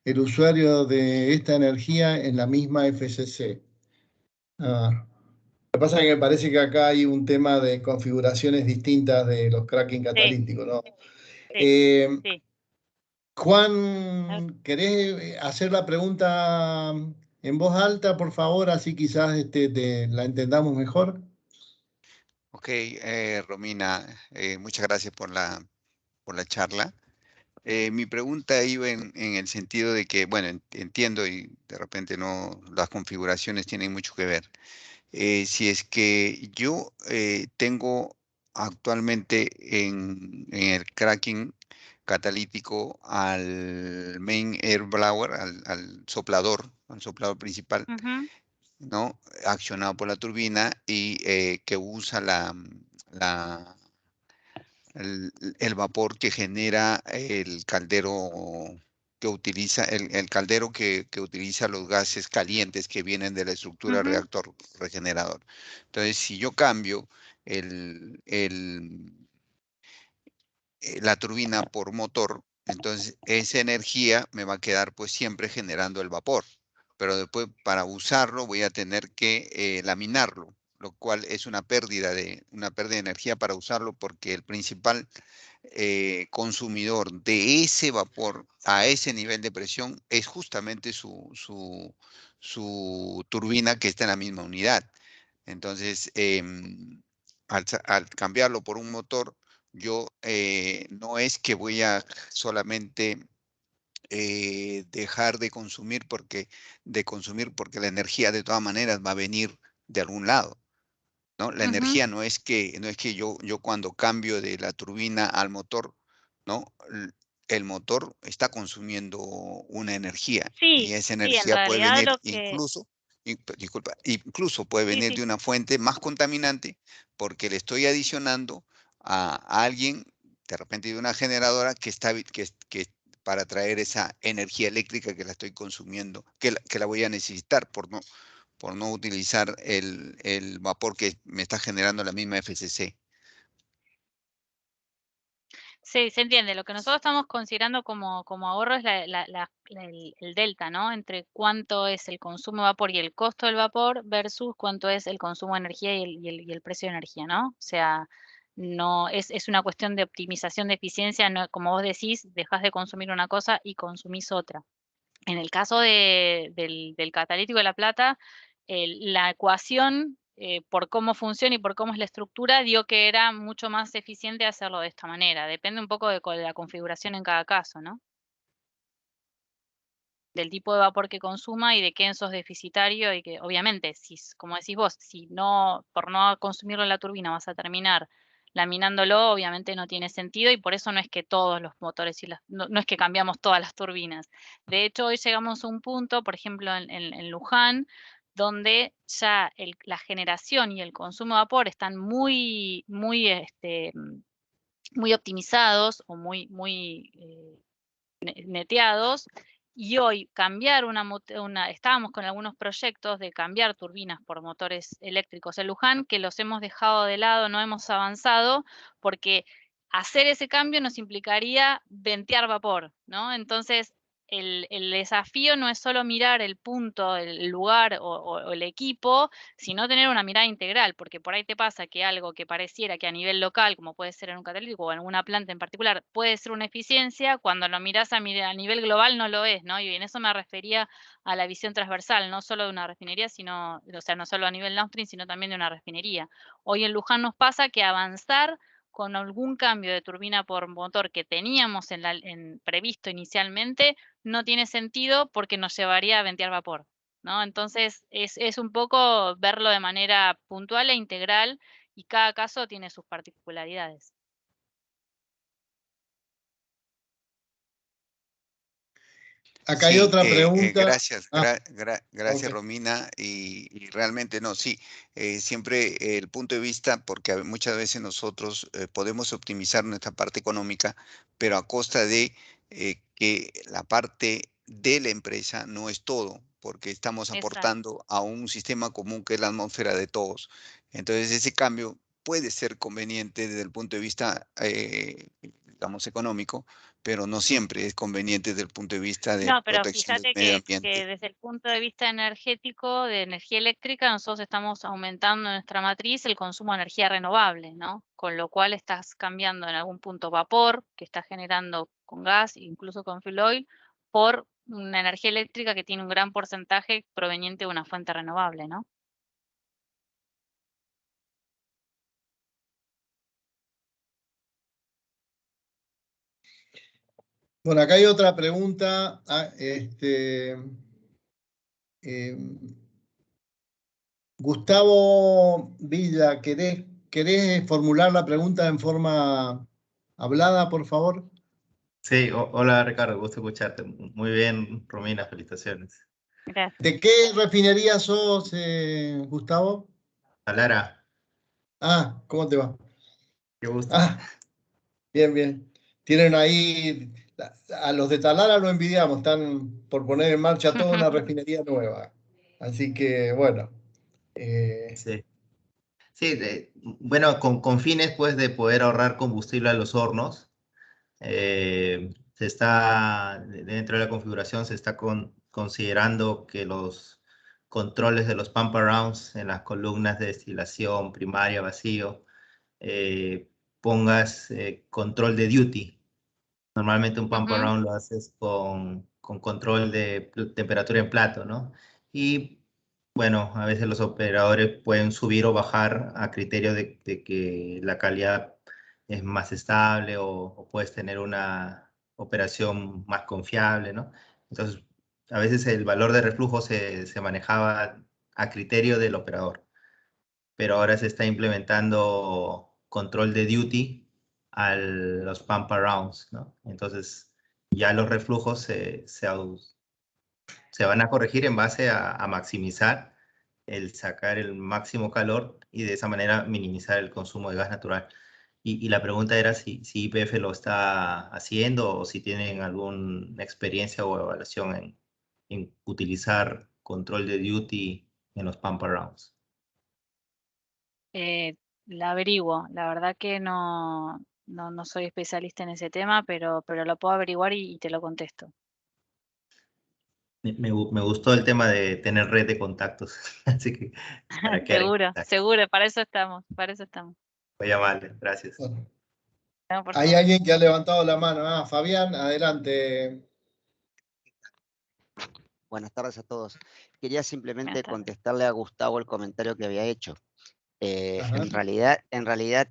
el usuario de esta energía en la misma FCC? Ah, lo que pasa es que me parece que acá hay un tema de configuraciones distintas de los cracking Sí, catalíticos, ¿no? sí, Eh, sí. A ver. Juan, ¿querés hacer la pregunta en voz alta, por favor? Así quizás la entendamos mejor. Ok, Romina, muchas gracias por la charla. Mi pregunta iba en el sentido de que, bueno, entiendo y de repente no, las configuraciones tienen mucho que ver. Si es que yo tengo actualmente en el cracking catalítico al main air blower, al soplador principal, Ujú, ¿no? Accionado por la turbina y que usa la, el vapor que genera el caldero que utiliza, el caldero que utiliza los gases calientes que vienen de la estructura ujú. reactor regenerador. Entonces, si yo cambio el, el, la turbina por motor, entonces esa energía me va a quedar pues siempre generando el vapor, pero después para usarlo voy a tener que laminarlo, lo cual es una pérdida de energía para usarlo porque el principal consumidor de ese vapor a ese nivel de presión es justamente su turbina que está en la misma unidad. Entonces, al cambiarlo por un motor, yo no es que voy a solamente dejar de consumir porque la energía de todas maneras va a venir de algún lado, ¿no? La Ujú. energía no es que yo cuando cambio de la turbina al motor, ¿no? El motor está consumiendo una energía y Sí, esa sí, en energía puede realidad venir lo que... disculpa, incluso puede Sí, venir sí, de sí. una fuente más contaminante porque le estoy adicionando a alguien, de repente de una generadora que para traer esa energía eléctrica que la estoy consumiendo, que la voy a necesitar por no utilizar el vapor que me está generando la misma FCC. Sí, se entiende. Lo que nosotros estamos considerando como ahorro es el delta, ¿no? Entre cuánto es el consumo de vapor y el costo del vapor versus cuánto es el consumo de energía y el precio de energía, ¿no? O sea, no es una cuestión de optimización de eficiencia, no, como vos decís, dejás de consumir una cosa y consumís otra. En el caso del catalítico de La Plata, la ecuación, por cómo funciona y por cómo es la estructura, dio que era mucho más eficiente hacerlo de esta manera. Depende un poco de la configuración en cada caso, ¿no? Del tipo de vapor que consuma y de qué sos deficitario y que, obviamente, si, como decís vos, si no, por no consumirlo en la turbina vas a terminar laminándolo, obviamente no tiene sentido y por eso no es que todos los motores y no es que cambiamos todas las turbinas. De hecho, hoy llegamos a un punto, por ejemplo, en Luján, donde ya la generación y el consumo de vapor están muy optimizados o muy neteados, y hoy cambiar estábamos con algunos proyectos de cambiar turbinas por motores eléctricos en Luján, que los hemos dejado de lado, no hemos avanzado, porque hacer ese cambio nos implicaría ventear vapor, ¿no? Entonces, el desafío no es solo mirar el punto, el lugar o el equipo, sino tener una mirada integral, porque por ahí te pasa que algo que pareciera que a nivel local, como puede ser en un catalítico o en alguna planta en particular, puede ser una eficiencia, cuando lo mirás a nivel global no lo es, ¿no? Y en eso me refería a la visión transversal, no solo de una refinería, sino, o sea, no solo a nivel downstream, sino también de una refinería. Hoy en Luján nos pasa que avanzar con algún cambio de turbina por motor que teníamos previsto inicialmente, no tiene sentido porque nos llevaría a ventear vapor, ¿no? Entonces, es un poco verlo de manera puntual e integral y cada caso tiene sus particularidades. Acá hay Sí, otra pregunta. gracias, gracias Ok. Romina, y realmente no, sí, siempre el punto de vista, porque muchas veces nosotros podemos optimizar nuestra parte económica, pero a costa de que la parte de la empresa no es todo, porque estamos Exacto. aportando a un sistema común que es la atmósfera de todos. Entonces ese cambio puede ser conveniente desde el punto de vista, digamos, económico, pero no siempre es conveniente desde el punto de vista de No, pero protección del fíjate medio que ambiente. desde el punto de vista energético, de energía eléctrica, nosotros estamos aumentando en nuestra matriz el consumo de energía renovable, ¿no? Con lo cual estás cambiando en algún punto vapor, que estás generando con gas, incluso con fuel oil, por una energía eléctrica que tiene un gran porcentaje proveniente de una fuente renovable, ¿no? Bueno, acá hay otra pregunta. Gustavo Villa, ¿querés formular la pregunta en forma hablada, por favor? Sí, hola Ricardo, gusto escucharte. Muy bien, Romina, felicitaciones. Gracias. ¿De qué refinería sos, Gustavo? Lara, Ah, ¿cómo te va? qué gusto. Ah, bien, bien. Tienen ahí, a los de Talara lo envidiamos, están por poner en marcha toda una refinería nueva. Así que, bueno. Sí, sí, bueno, con fines pues de poder ahorrar combustible a los hornos, dentro de la configuración se está considerando que los controles de los pump arounds en las columnas de destilación primaria, vacío, pongas control de duty. Normalmente un pump Ujú. around lo haces con control de temperatura en plato, ¿no? Y bueno, a veces los operadores pueden subir o bajar a criterio de que la calidad es más estable o puedes tener una operación más confiable, ¿no? Entonces, a veces el valor de reflujo se manejaba a criterio del operador, pero ahora se está implementando control de duty a los pump arounds, ¿no? Entonces ya los reflujos se van a corregir en base a maximizar el sacar el máximo calor y de esa manera minimizar el consumo de gas natural. Y la pregunta era si YPF lo está haciendo o si tienen alguna experiencia o evaluación en utilizar control de duty en los pump arounds. La averiguo, la verdad que no, no soy especialista en ese tema, pero lo puedo averiguar y te lo contesto. Me gustó el tema de tener red de contactos, así que para quedar en Seguro, contacto. seguro, para eso estamos, para eso estamos. Voy a llamarle, gracias. Bueno, No, por hay favor. alguien que ha levantado la mano. Fabián, adelante. Buenas tardes a todos. Quería simplemente Buenas tardes. contestarle a Gustavo el comentario que había hecho. Ajá. En realidad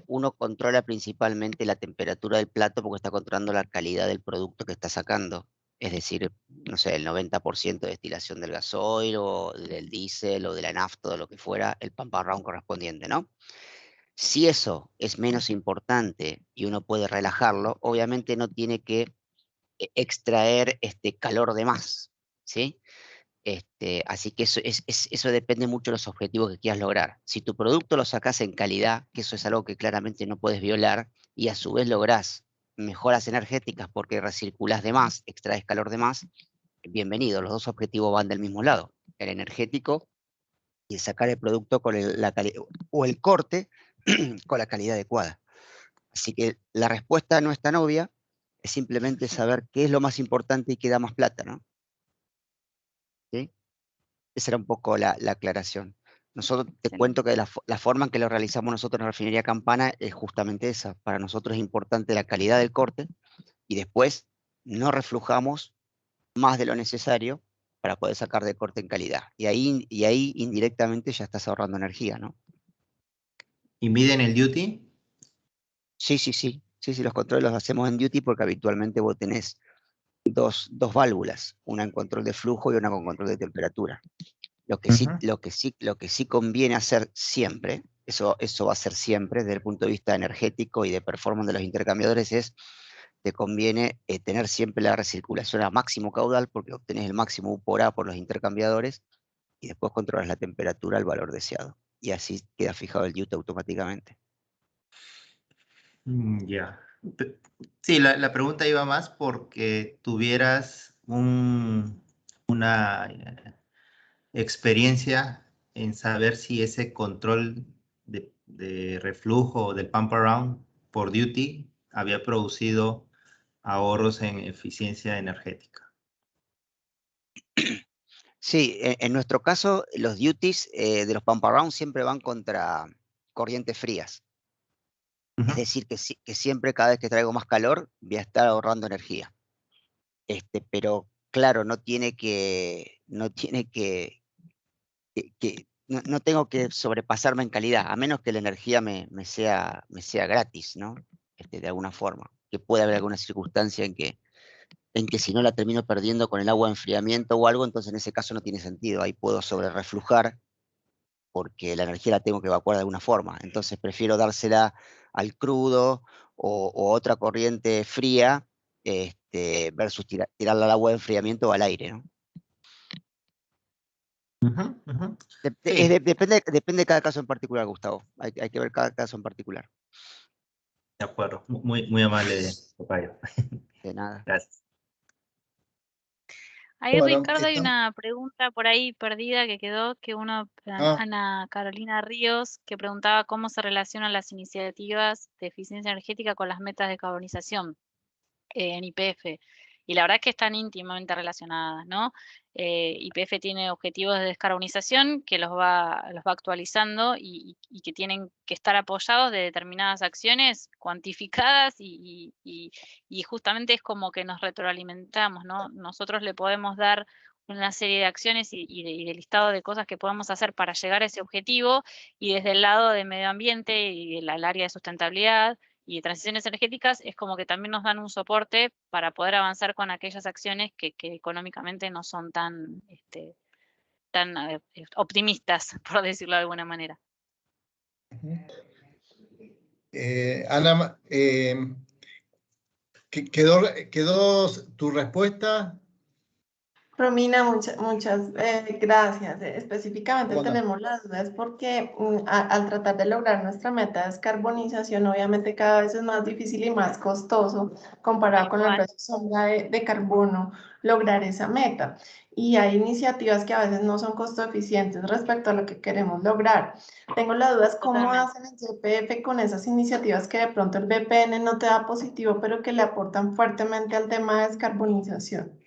uno controla principalmente la temperatura del plato porque está controlando la calidad del producto que está sacando. Es decir, no sé, el 90% de destilación del gasoil o del diésel o de la nafta o de lo que fuera, el pump and run correspondiente, ¿no? Si eso es menos importante y uno puede relajarlo, obviamente no tiene que extraer calor de más, ¿sí? Así que eso depende mucho de los objetivos que quieras lograr. Si tu producto lo sacas en calidad, que eso es algo que claramente no puedes violar, y a su vez lográs mejoras energéticas porque recirculás de más, extraes calor de más, bienvenido, los dos objetivos van del mismo lado, el energético y sacar el producto con o el corte con la calidad adecuada. Así que la respuesta no es tan obvia, es simplemente saber qué es lo más importante y qué da más plata, ¿no? ¿Sí? Esa era un poco la aclaración. Nosotros, te Excelente. cuento que la forma en que lo realizamos nosotros en la refinería Campana es justamente esa. Para nosotros es importante la calidad del corte y después no reflujamos más de lo necesario para poder sacar de corte en calidad. Y ahí indirectamente ya estás ahorrando energía, ¿no? ¿Y miden el duty? Sí, sí, sí. Sí, sí, los controles los hacemos en duty porque habitualmente vos tenés dos válvulas, una en control de flujo y una con control de temperatura. Lo que sí conviene hacer siempre, eso va a ser siempre desde el punto de vista energético y de performance de los intercambiadores, te conviene tener siempre la recirculación a máximo caudal porque obtenés el máximo U por A por los intercambiadores y después controlas la temperatura al valor deseado. Y así queda fijado el duty automáticamente. Ya. Sí, la pregunta iba más porque tuvieras una experiencia en saber si ese control de reflujo del pump around por duty había producido ahorros en eficiencia energética. Sí, en nuestro caso, los duties de los pump around siempre van contra corrientes frías. Es decir, que siempre cada vez que traigo más calor voy a estar ahorrando energía. Pero claro, no tengo que sobrepasarme en calidad, a menos que la energía me sea gratis, ¿no? De alguna forma. Que puede haber alguna circunstancia en que si no la termino perdiendo con el agua de enfriamiento o algo, entonces en ese caso no tiene sentido. Ahí puedo sobrereflujar porque la energía la tengo que evacuar de alguna forma. Entonces prefiero dársela al crudo o otra corriente fría versus tirarla al agua de enfriamiento o al aire, ¿no? Sí, Depende de cada caso en particular, Gustavo. Hay que ver cada caso en particular. de acuerdo. Muy amable, Tocayo. De nada. Gracias. Ahí, Bueno, Ricardo, hay una pregunta por ahí perdida que quedó, Ana Carolina Ríos, que preguntaba cómo se relacionan las iniciativas de eficiencia energética con las metas de carbonización en YPF. Y la verdad es que están íntimamente relacionadas, ¿no? YPF tiene objetivos de descarbonización que los va actualizando y que tienen que estar apoyados de determinadas acciones cuantificadas y justamente es como que nos retroalimentamos, ¿no? Nosotros le podemos dar una serie de acciones y de listado de cosas que podemos hacer para llegar a ese objetivo y desde el lado de medio ambiente y del área de sustentabilidad y de transiciones energéticas es como que también nos dan un soporte para poder avanzar con aquellas acciones que económicamente no son tan optimistas, por decirlo de alguna manera. Ana, ¿quedó tu respuesta? Romina, muchas gracias. Específicamente ¿Cómo andás? tenemos la duda, es porque al tratar de lograr nuestra meta de descarbonización, obviamente cada vez es más difícil y más costoso comparado Tal con el cual. precio sombra de carbono lograr esa meta. Y hay iniciativas que a veces no son costo eficientes respecto a lo que queremos lograr. Tengo la duda, es cómo Totalmente. hacen el YPF con esas iniciativas que de pronto el BPN no te da positivo, pero que le aportan fuertemente al tema de descarbonización.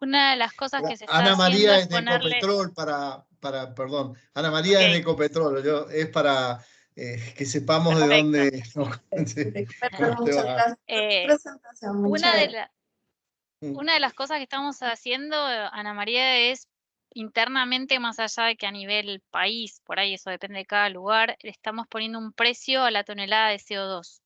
Una de las cosas que se está Ana haciendo María es es de ponerle, Ecopetrol perdón, Ana María es de ok, Ecopetrol, es para que sepamos de perfecto. dónde, sí, Pero cómo te muchas va. gracias por tu presentación, muy Una de, chévere. una de las cosas que estamos haciendo, Ana María, es internamente, más allá de que a nivel país, por ahí eso depende de cada lugar, le estamos poniendo un precio a la tonelada de CO2,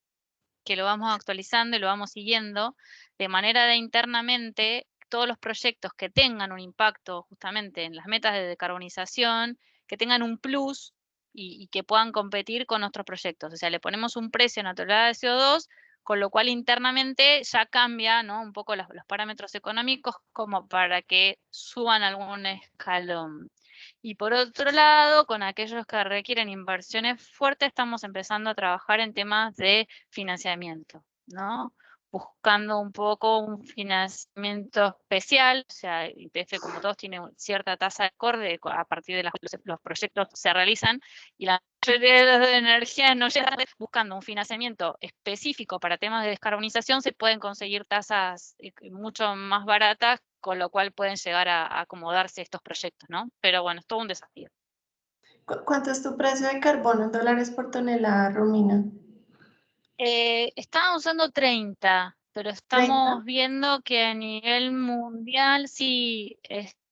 que lo vamos actualizando y lo vamos siguiendo, de manera de internamente todos los proyectos que tengan un impacto justamente en las metas de decarbonización, que tengan un plus y que puedan competir con nuestros proyectos. O sea, le ponemos un precio a una tonelada de CO2, con lo cual internamente ya cambia, ¿no?, un poco los parámetros económicos como para que suban algún escalón. Y por otro lado, con aquellos que requieren inversiones fuertes, estamos empezando a trabajar en temas de financiamiento, ¿no? Buscando un poco un financiamiento especial, o sea, YPF, como todos, tiene cierta tasa de acorde a partir de las que los proyectos se realizan, y la mayoría de las energías no llegan. Buscando un financiamiento específico para temas de descarbonización, se pueden conseguir tasas mucho más baratas, con lo cual pueden llegar a acomodarse estos proyectos, ¿no? Pero bueno, es todo un desafío. ¿Cuánto es tu precio de carbono en dólares por tonelada, Romina? Estábamos usando 30, pero estamos ¿30? viendo que a nivel mundial sí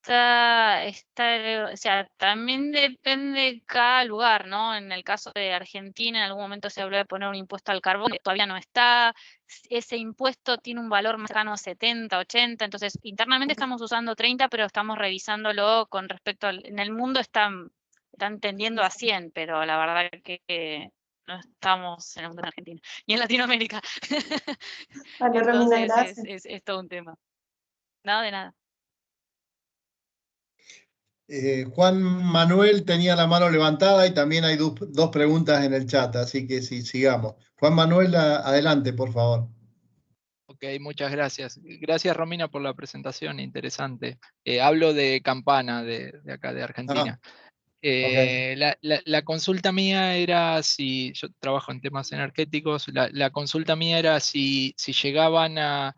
o sea, también depende de cada lugar, ¿no? En el caso de Argentina, en algún momento se habló de poner un impuesto al carbón, que todavía no está. Ese impuesto tiene un valor más cercano a 70, 80, entonces internamente estamos usando 30, pero estamos revisándolo con respecto en el mundo están tendiendo a 100, pero la verdad que no estamos en el mundo de Argentina, ni en Latinoamérica. Vale, Romina, Entonces gracias. es todo un tema. No, de nada. Juan Manuel tenía la mano levantada y también hay dos preguntas en el chat, así que sí, sigamos. Juan Manuel, adelante, por favor. Ok, muchas gracias. Gracias, Romina, por la presentación, interesante. Hablo de Campana, de acá, de Argentina. Ok. La consulta mía era si, yo trabajo en temas energéticos, la consulta mía era si llegaban a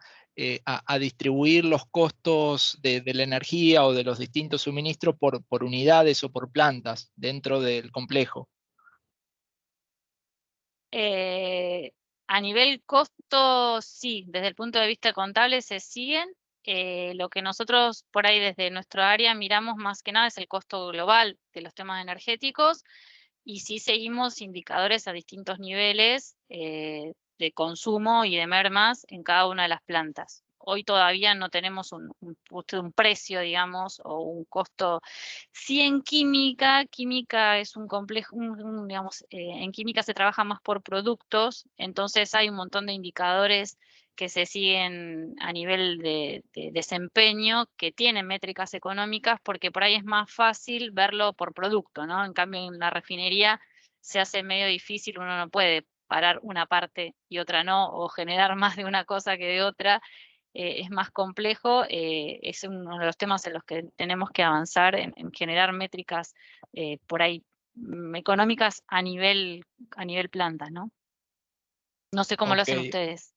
distribuir los costos de la energía o de los distintos suministros por unidades o por plantas dentro del complejo. A nivel costo, sí, desde el punto de vista contable se siguen. Lo que nosotros por ahí desde nuestro área miramos más que nada es el costo global de los temas energéticos, y sí seguimos indicadores a distintos niveles de consumo y de mermas en cada una de las plantas. Hoy todavía no tenemos un precio, digamos, o un costo. Sí, en química es un complejo, digamos, en química se trabaja más por productos, entonces hay un montón de indicadores que se siguen a nivel de desempeño, que tienen métricas económicas, porque por ahí es más fácil verlo por producto, ¿no? En cambio, en la refinería se hace medio difícil, uno no puede parar una parte y otra no, o generar más de una cosa que de otra. Es más complejo, es uno de los temas en los que tenemos que avanzar en generar métricas por ahí económicas a nivel planta, ¿no? No sé cómo lo Ok, hacen ustedes.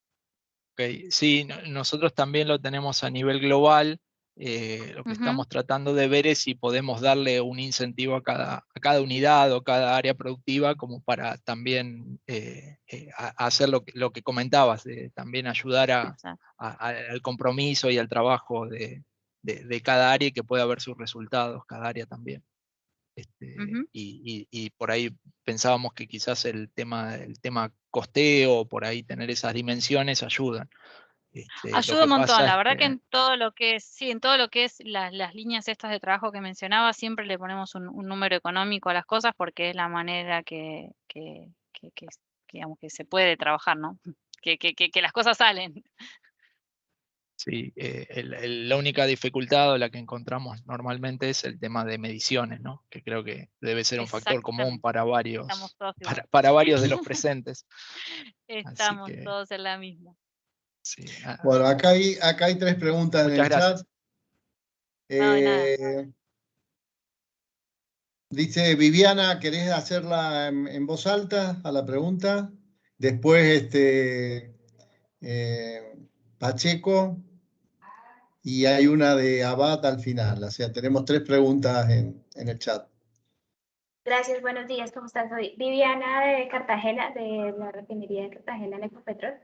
ok. Sí, nosotros también lo tenemos a nivel global. Lo que estamos tratando de ver es si podemos darle un incentivo a cada unidad o cada área productiva como para también hacer lo que comentabas, de también ayudar al compromiso y al trabajo de cada área y que pueda ver sus resultados, cada área también. Y por ahí pensábamos que quizás el tema costeo, por ahí tener esas dimensiones ayudan. Lo Ayuda que un montón, pasa la es verdad que que en todo lo que es, sí, en todo lo que es las líneas estas de trabajo que mencionaba, siempre le ponemos un número económico a las cosas, porque es la manera que, digamos, que se puede trabajar, ¿no? Que las cosas salen. Sí, la única dificultad o la que encontramos normalmente es el tema de mediciones, ¿no? Que creo que debe ser un factor común para varios, Estamos todos igual. para varios de los presentes. Estamos todos en la misma. Sí, bueno, acá hay 3 preguntas en el gracias. chat. No, de nada. Dice Viviana, ¿querés hacerla en voz alta a la pregunta? Después Pacheco, y hay una de Abad al final. O sea, tenemos 3 preguntas en el chat. Gracias, buenos días, ¿cómo estás? Soy Viviana de Cartagena, de la refinería de Cartagena en Ecopetrol.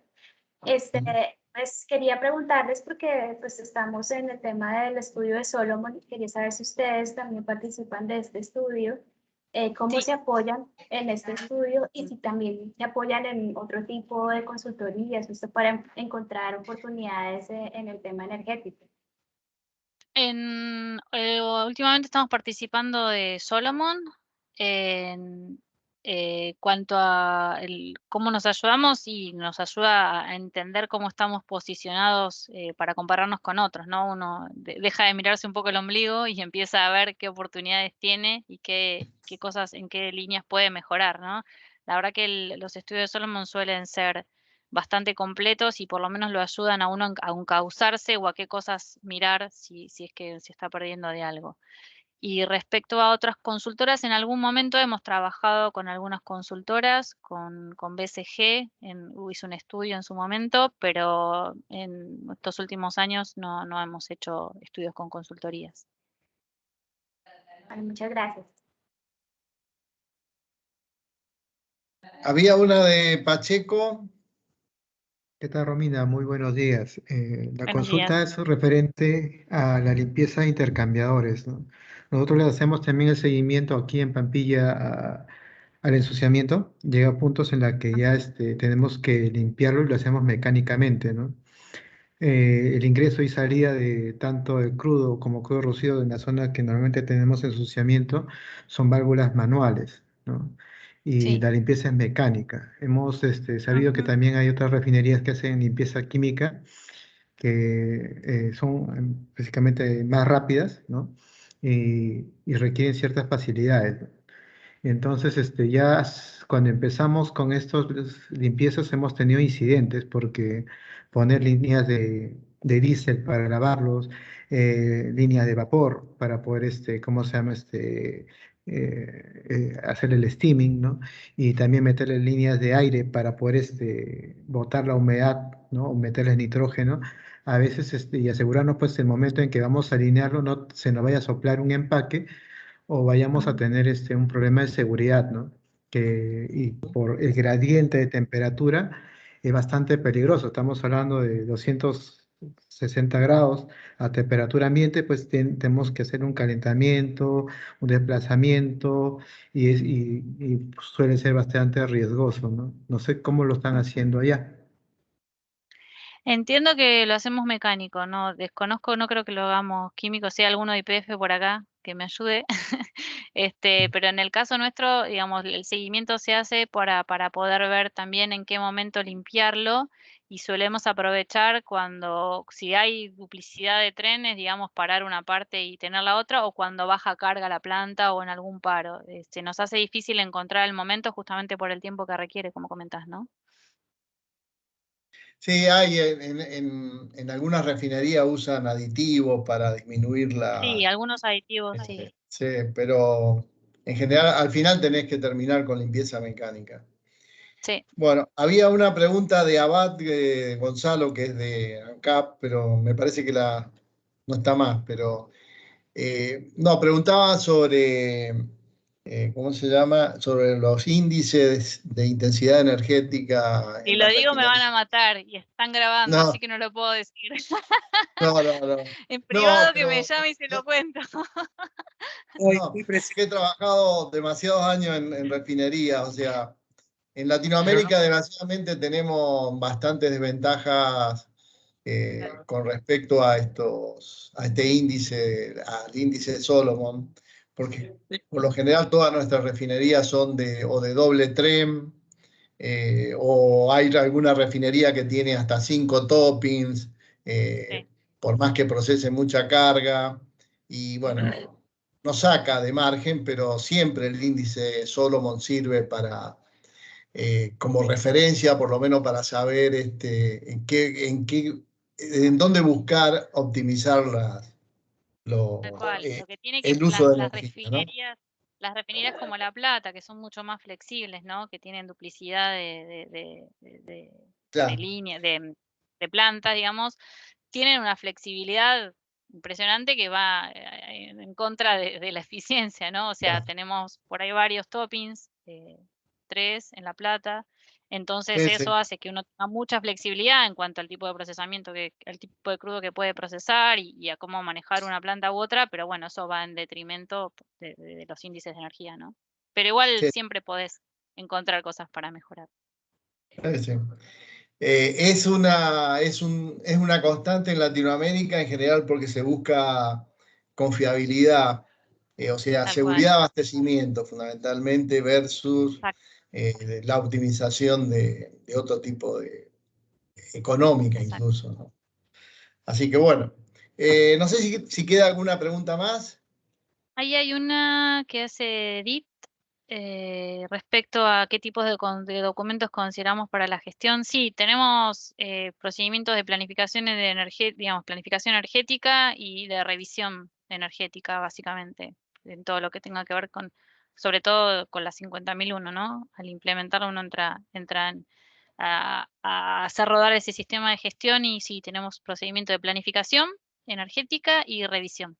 Pues quería preguntarles, porque pues estamos en el tema del estudio de Solomon, quería saber si ustedes también participan de este estudio, cómo se apoyan en este estudio y si también se apoyan en otro tipo de consultorías, justo para encontrar oportunidades en el tema energético. Últimamente estamos participando de Solomon en cuanto a cómo nos ayudamos, y nos ayuda a entender cómo estamos posicionados para compararnos con otros, ¿no? Uno deja de mirarse un poco el ombligo y empieza a ver qué oportunidades tiene y qué cosas, en qué líneas puede mejorar, ¿no? La verdad que los estudios de Solomon suelen ser bastante completos y por lo menos lo ayudan a uno a encauzarse o a qué cosas mirar si es que se está perdiendo de algo. Y respecto a otras consultoras, en algún momento hemos trabajado con algunas consultoras, con BCG, hizo un estudio en su momento, pero en estos últimos años no hemos hecho estudios con consultorías. Vale, muchas gracias. Había una de Pacheco. ¿Qué tal, Romina? Muy buenos días. La Buenos consulta días. es referente a la limpieza de intercambiadores, ¿no? Nosotros le hacemos también el seguimiento aquí en Pampilla al ensuciamiento. Llega a puntos en la que ya tenemos que limpiarlo y lo hacemos mecánicamente, ¿no? El ingreso y salida de tanto el crudo como crudo rocido en la zona que normalmente tenemos ensuciamiento son válvulas manuales, ¿no? Y Sí. la limpieza es mecánica. Hemos sabido que también hay otras refinerías que hacen limpieza química que son básicamente más rápidas, ¿no? Y requieren ciertas facilidades, ¿no? Entonces, cuando empezamos con estos limpiezas hemos tenido incidentes porque poner líneas de diésel para lavarlos, líneas de vapor para poder, ¿cómo se llama? Hacer el steaming, ¿no? Y también meterle líneas de aire para poder, botar la humedad, ¿no? O meterle nitrógeno. A veces, y asegurarnos, pues, el momento en que vamos a alinearlo, no se nos vaya a soplar un empaque o vayamos a tener un problema de seguridad, ¿no? Y por el gradiente de temperatura es bastante peligroso. Estamos hablando de 260 grados a temperatura ambiente, pues tenemos que hacer un calentamiento, un desplazamiento, y suele ser bastante riesgoso, ¿no? No sé cómo lo están haciendo allá. Entiendo que lo hacemos mecánico, no desconozco, no creo que lo hagamos químico, si hay alguno de IPF por acá que me ayude. Pero en el caso nuestro, digamos, el seguimiento se hace para poder ver también en qué momento limpiarlo, y solemos aprovechar si hay duplicidad de trenes, digamos, parar una parte y tener la otra, o cuando baja carga la planta o en algún paro. Nos hace difícil encontrar el momento justamente por el tiempo que requiere, como comentás, ¿no? Sí, hay en algunas refinerías usan aditivos para disminuir la... Sí, algunos aditivos, sí. Sí, pero en general al final tenés que terminar con limpieza mecánica. Sí. Bueno, había una pregunta de Abad Gonzalo, que es de ANCAP, pero me parece que no está más, pero no, preguntaba sobre, ¿cómo se llama? Sobre los índices de intensidad energética Si en lo la digo me van refinería. a matar y están grabando, No. así que no lo puedo decir. No. En privado que pero, me llame y se lo cuento. No, es que he trabajado demasiados años en refinería, o sea, en Latinoamérica desgraciadamente tenemos bastantes desventajas con respecto a este índice, al índice de Solomon, porque por lo general todas nuestras refinerías son de doble TREM, o hay alguna refinería que tiene hasta 5 toppings, por más que procese mucha carga, y bueno, no saca de margen, pero siempre el índice Solomon sirve para, como referencia, por lo menos para saber en dónde buscar optimizar Tal cual. Lo que tiene que el uso de las energía, ¿no? refinerías como La Plata, que son mucho más flexibles, ¿no? Que tienen duplicidad de Claro. línea, de plantas, digamos, tienen una flexibilidad impresionante que va en contra de la eficiencia, ¿no? O sea, Claro. tenemos por ahí varios toppings, 3 en La Plata, entonces Sí, eso sí. hace que uno tenga mucha flexibilidad en cuanto al tipo de procesamiento, el tipo de crudo que puede procesar y a cómo manejar una planta u otra, pero bueno, eso va en detrimento de los índices de energía, ¿no? Pero igual Sí. siempre podés encontrar cosas para mejorar. Sí. Es una constante en Latinoamérica en general porque se busca confiabilidad, o sea, Tal seguridad de cual. abastecimiento fundamentalmente versus Exacto. la optimización de otro tipo de económica Exacto. incluso, ¿no? Así que bueno, no sé si queda alguna pregunta más. Ahí hay una que hace Edith respecto a qué tipos de documentos consideramos para la gestión. Sí, tenemos procedimientos de planificación planificación energética y de revisión energética, básicamente, en todo lo que tenga que ver con, sobre todo con la 50.001, ¿no? Al implementarlo uno entra a hacer rodar ese sistema de gestión y sí, tenemos procedimiento de planificación energética y revisión,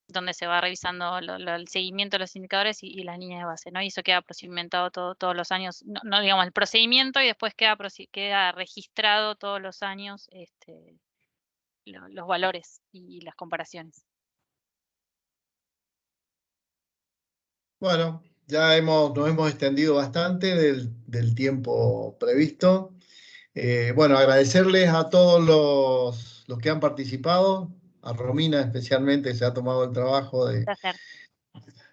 donde se va revisando el seguimiento de los indicadores y las líneas de base, ¿no? Y eso queda procedimentado todos los años, no digamos el procedimiento, y después queda registrado todos los años los valores y las comparaciones. Bueno, ya nos hemos extendido bastante del tiempo previsto. Bueno, agradecerles a todos los que han participado, a Romina especialmente, que se ha tomado el trabajo de... Placer.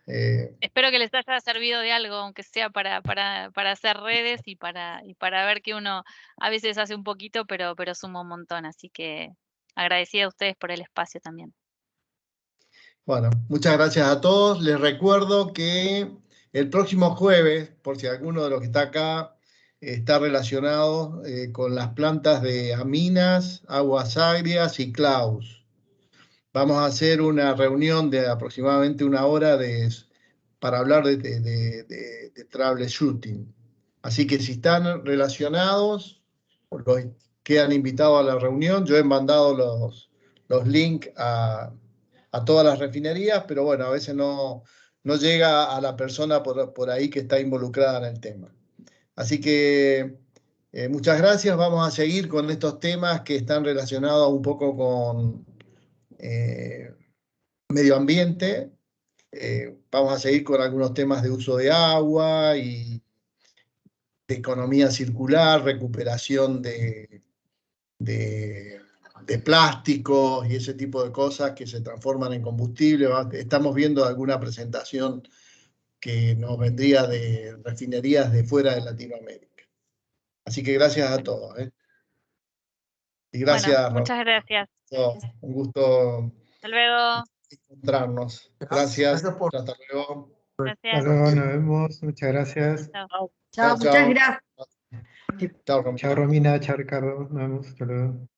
eh, Espero que les haya servido de algo, aunque sea para hacer redes y para ver que uno a veces hace un poquito, pero suma un montón. Así que agradecida a ustedes por el espacio también. Bueno, muchas gracias a todos. Les recuerdo que el próximo jueves, por si alguno de los que está acá está relacionado con las plantas de Aminas, Aguas Agrias y Klaus, vamos a hacer una reunión de aproximadamente una hora para hablar de troubleshooting. Así que si están relacionados, quedan invitados a la reunión. Yo he mandado los links a todas las refinerías, pero bueno, a veces no llega a la persona por ahí que está involucrada en el tema. Así que muchas gracias. Vamos a seguir con estos temas que están relacionados un poco con medio ambiente. Vamos a seguir con algunos temas de uso de agua y de economía circular, recuperación de plásticos y ese tipo de cosas que se transforman en combustible. Estamos viendo alguna presentación que nos vendría de refinerías de fuera de Latinoamérica. Así que gracias a todos. Y gracias, Bueno, muchas gracias. Un gusto Hasta luego. encontrarnos. Gracias. Hasta luego. Gracias. Hasta luego, nos vemos. Muchas gracias. Chao. Chao, muchas gracias. Chao, Romina. Chao, Romina. Chao, Ricardo. Nos vemos. Hasta luego.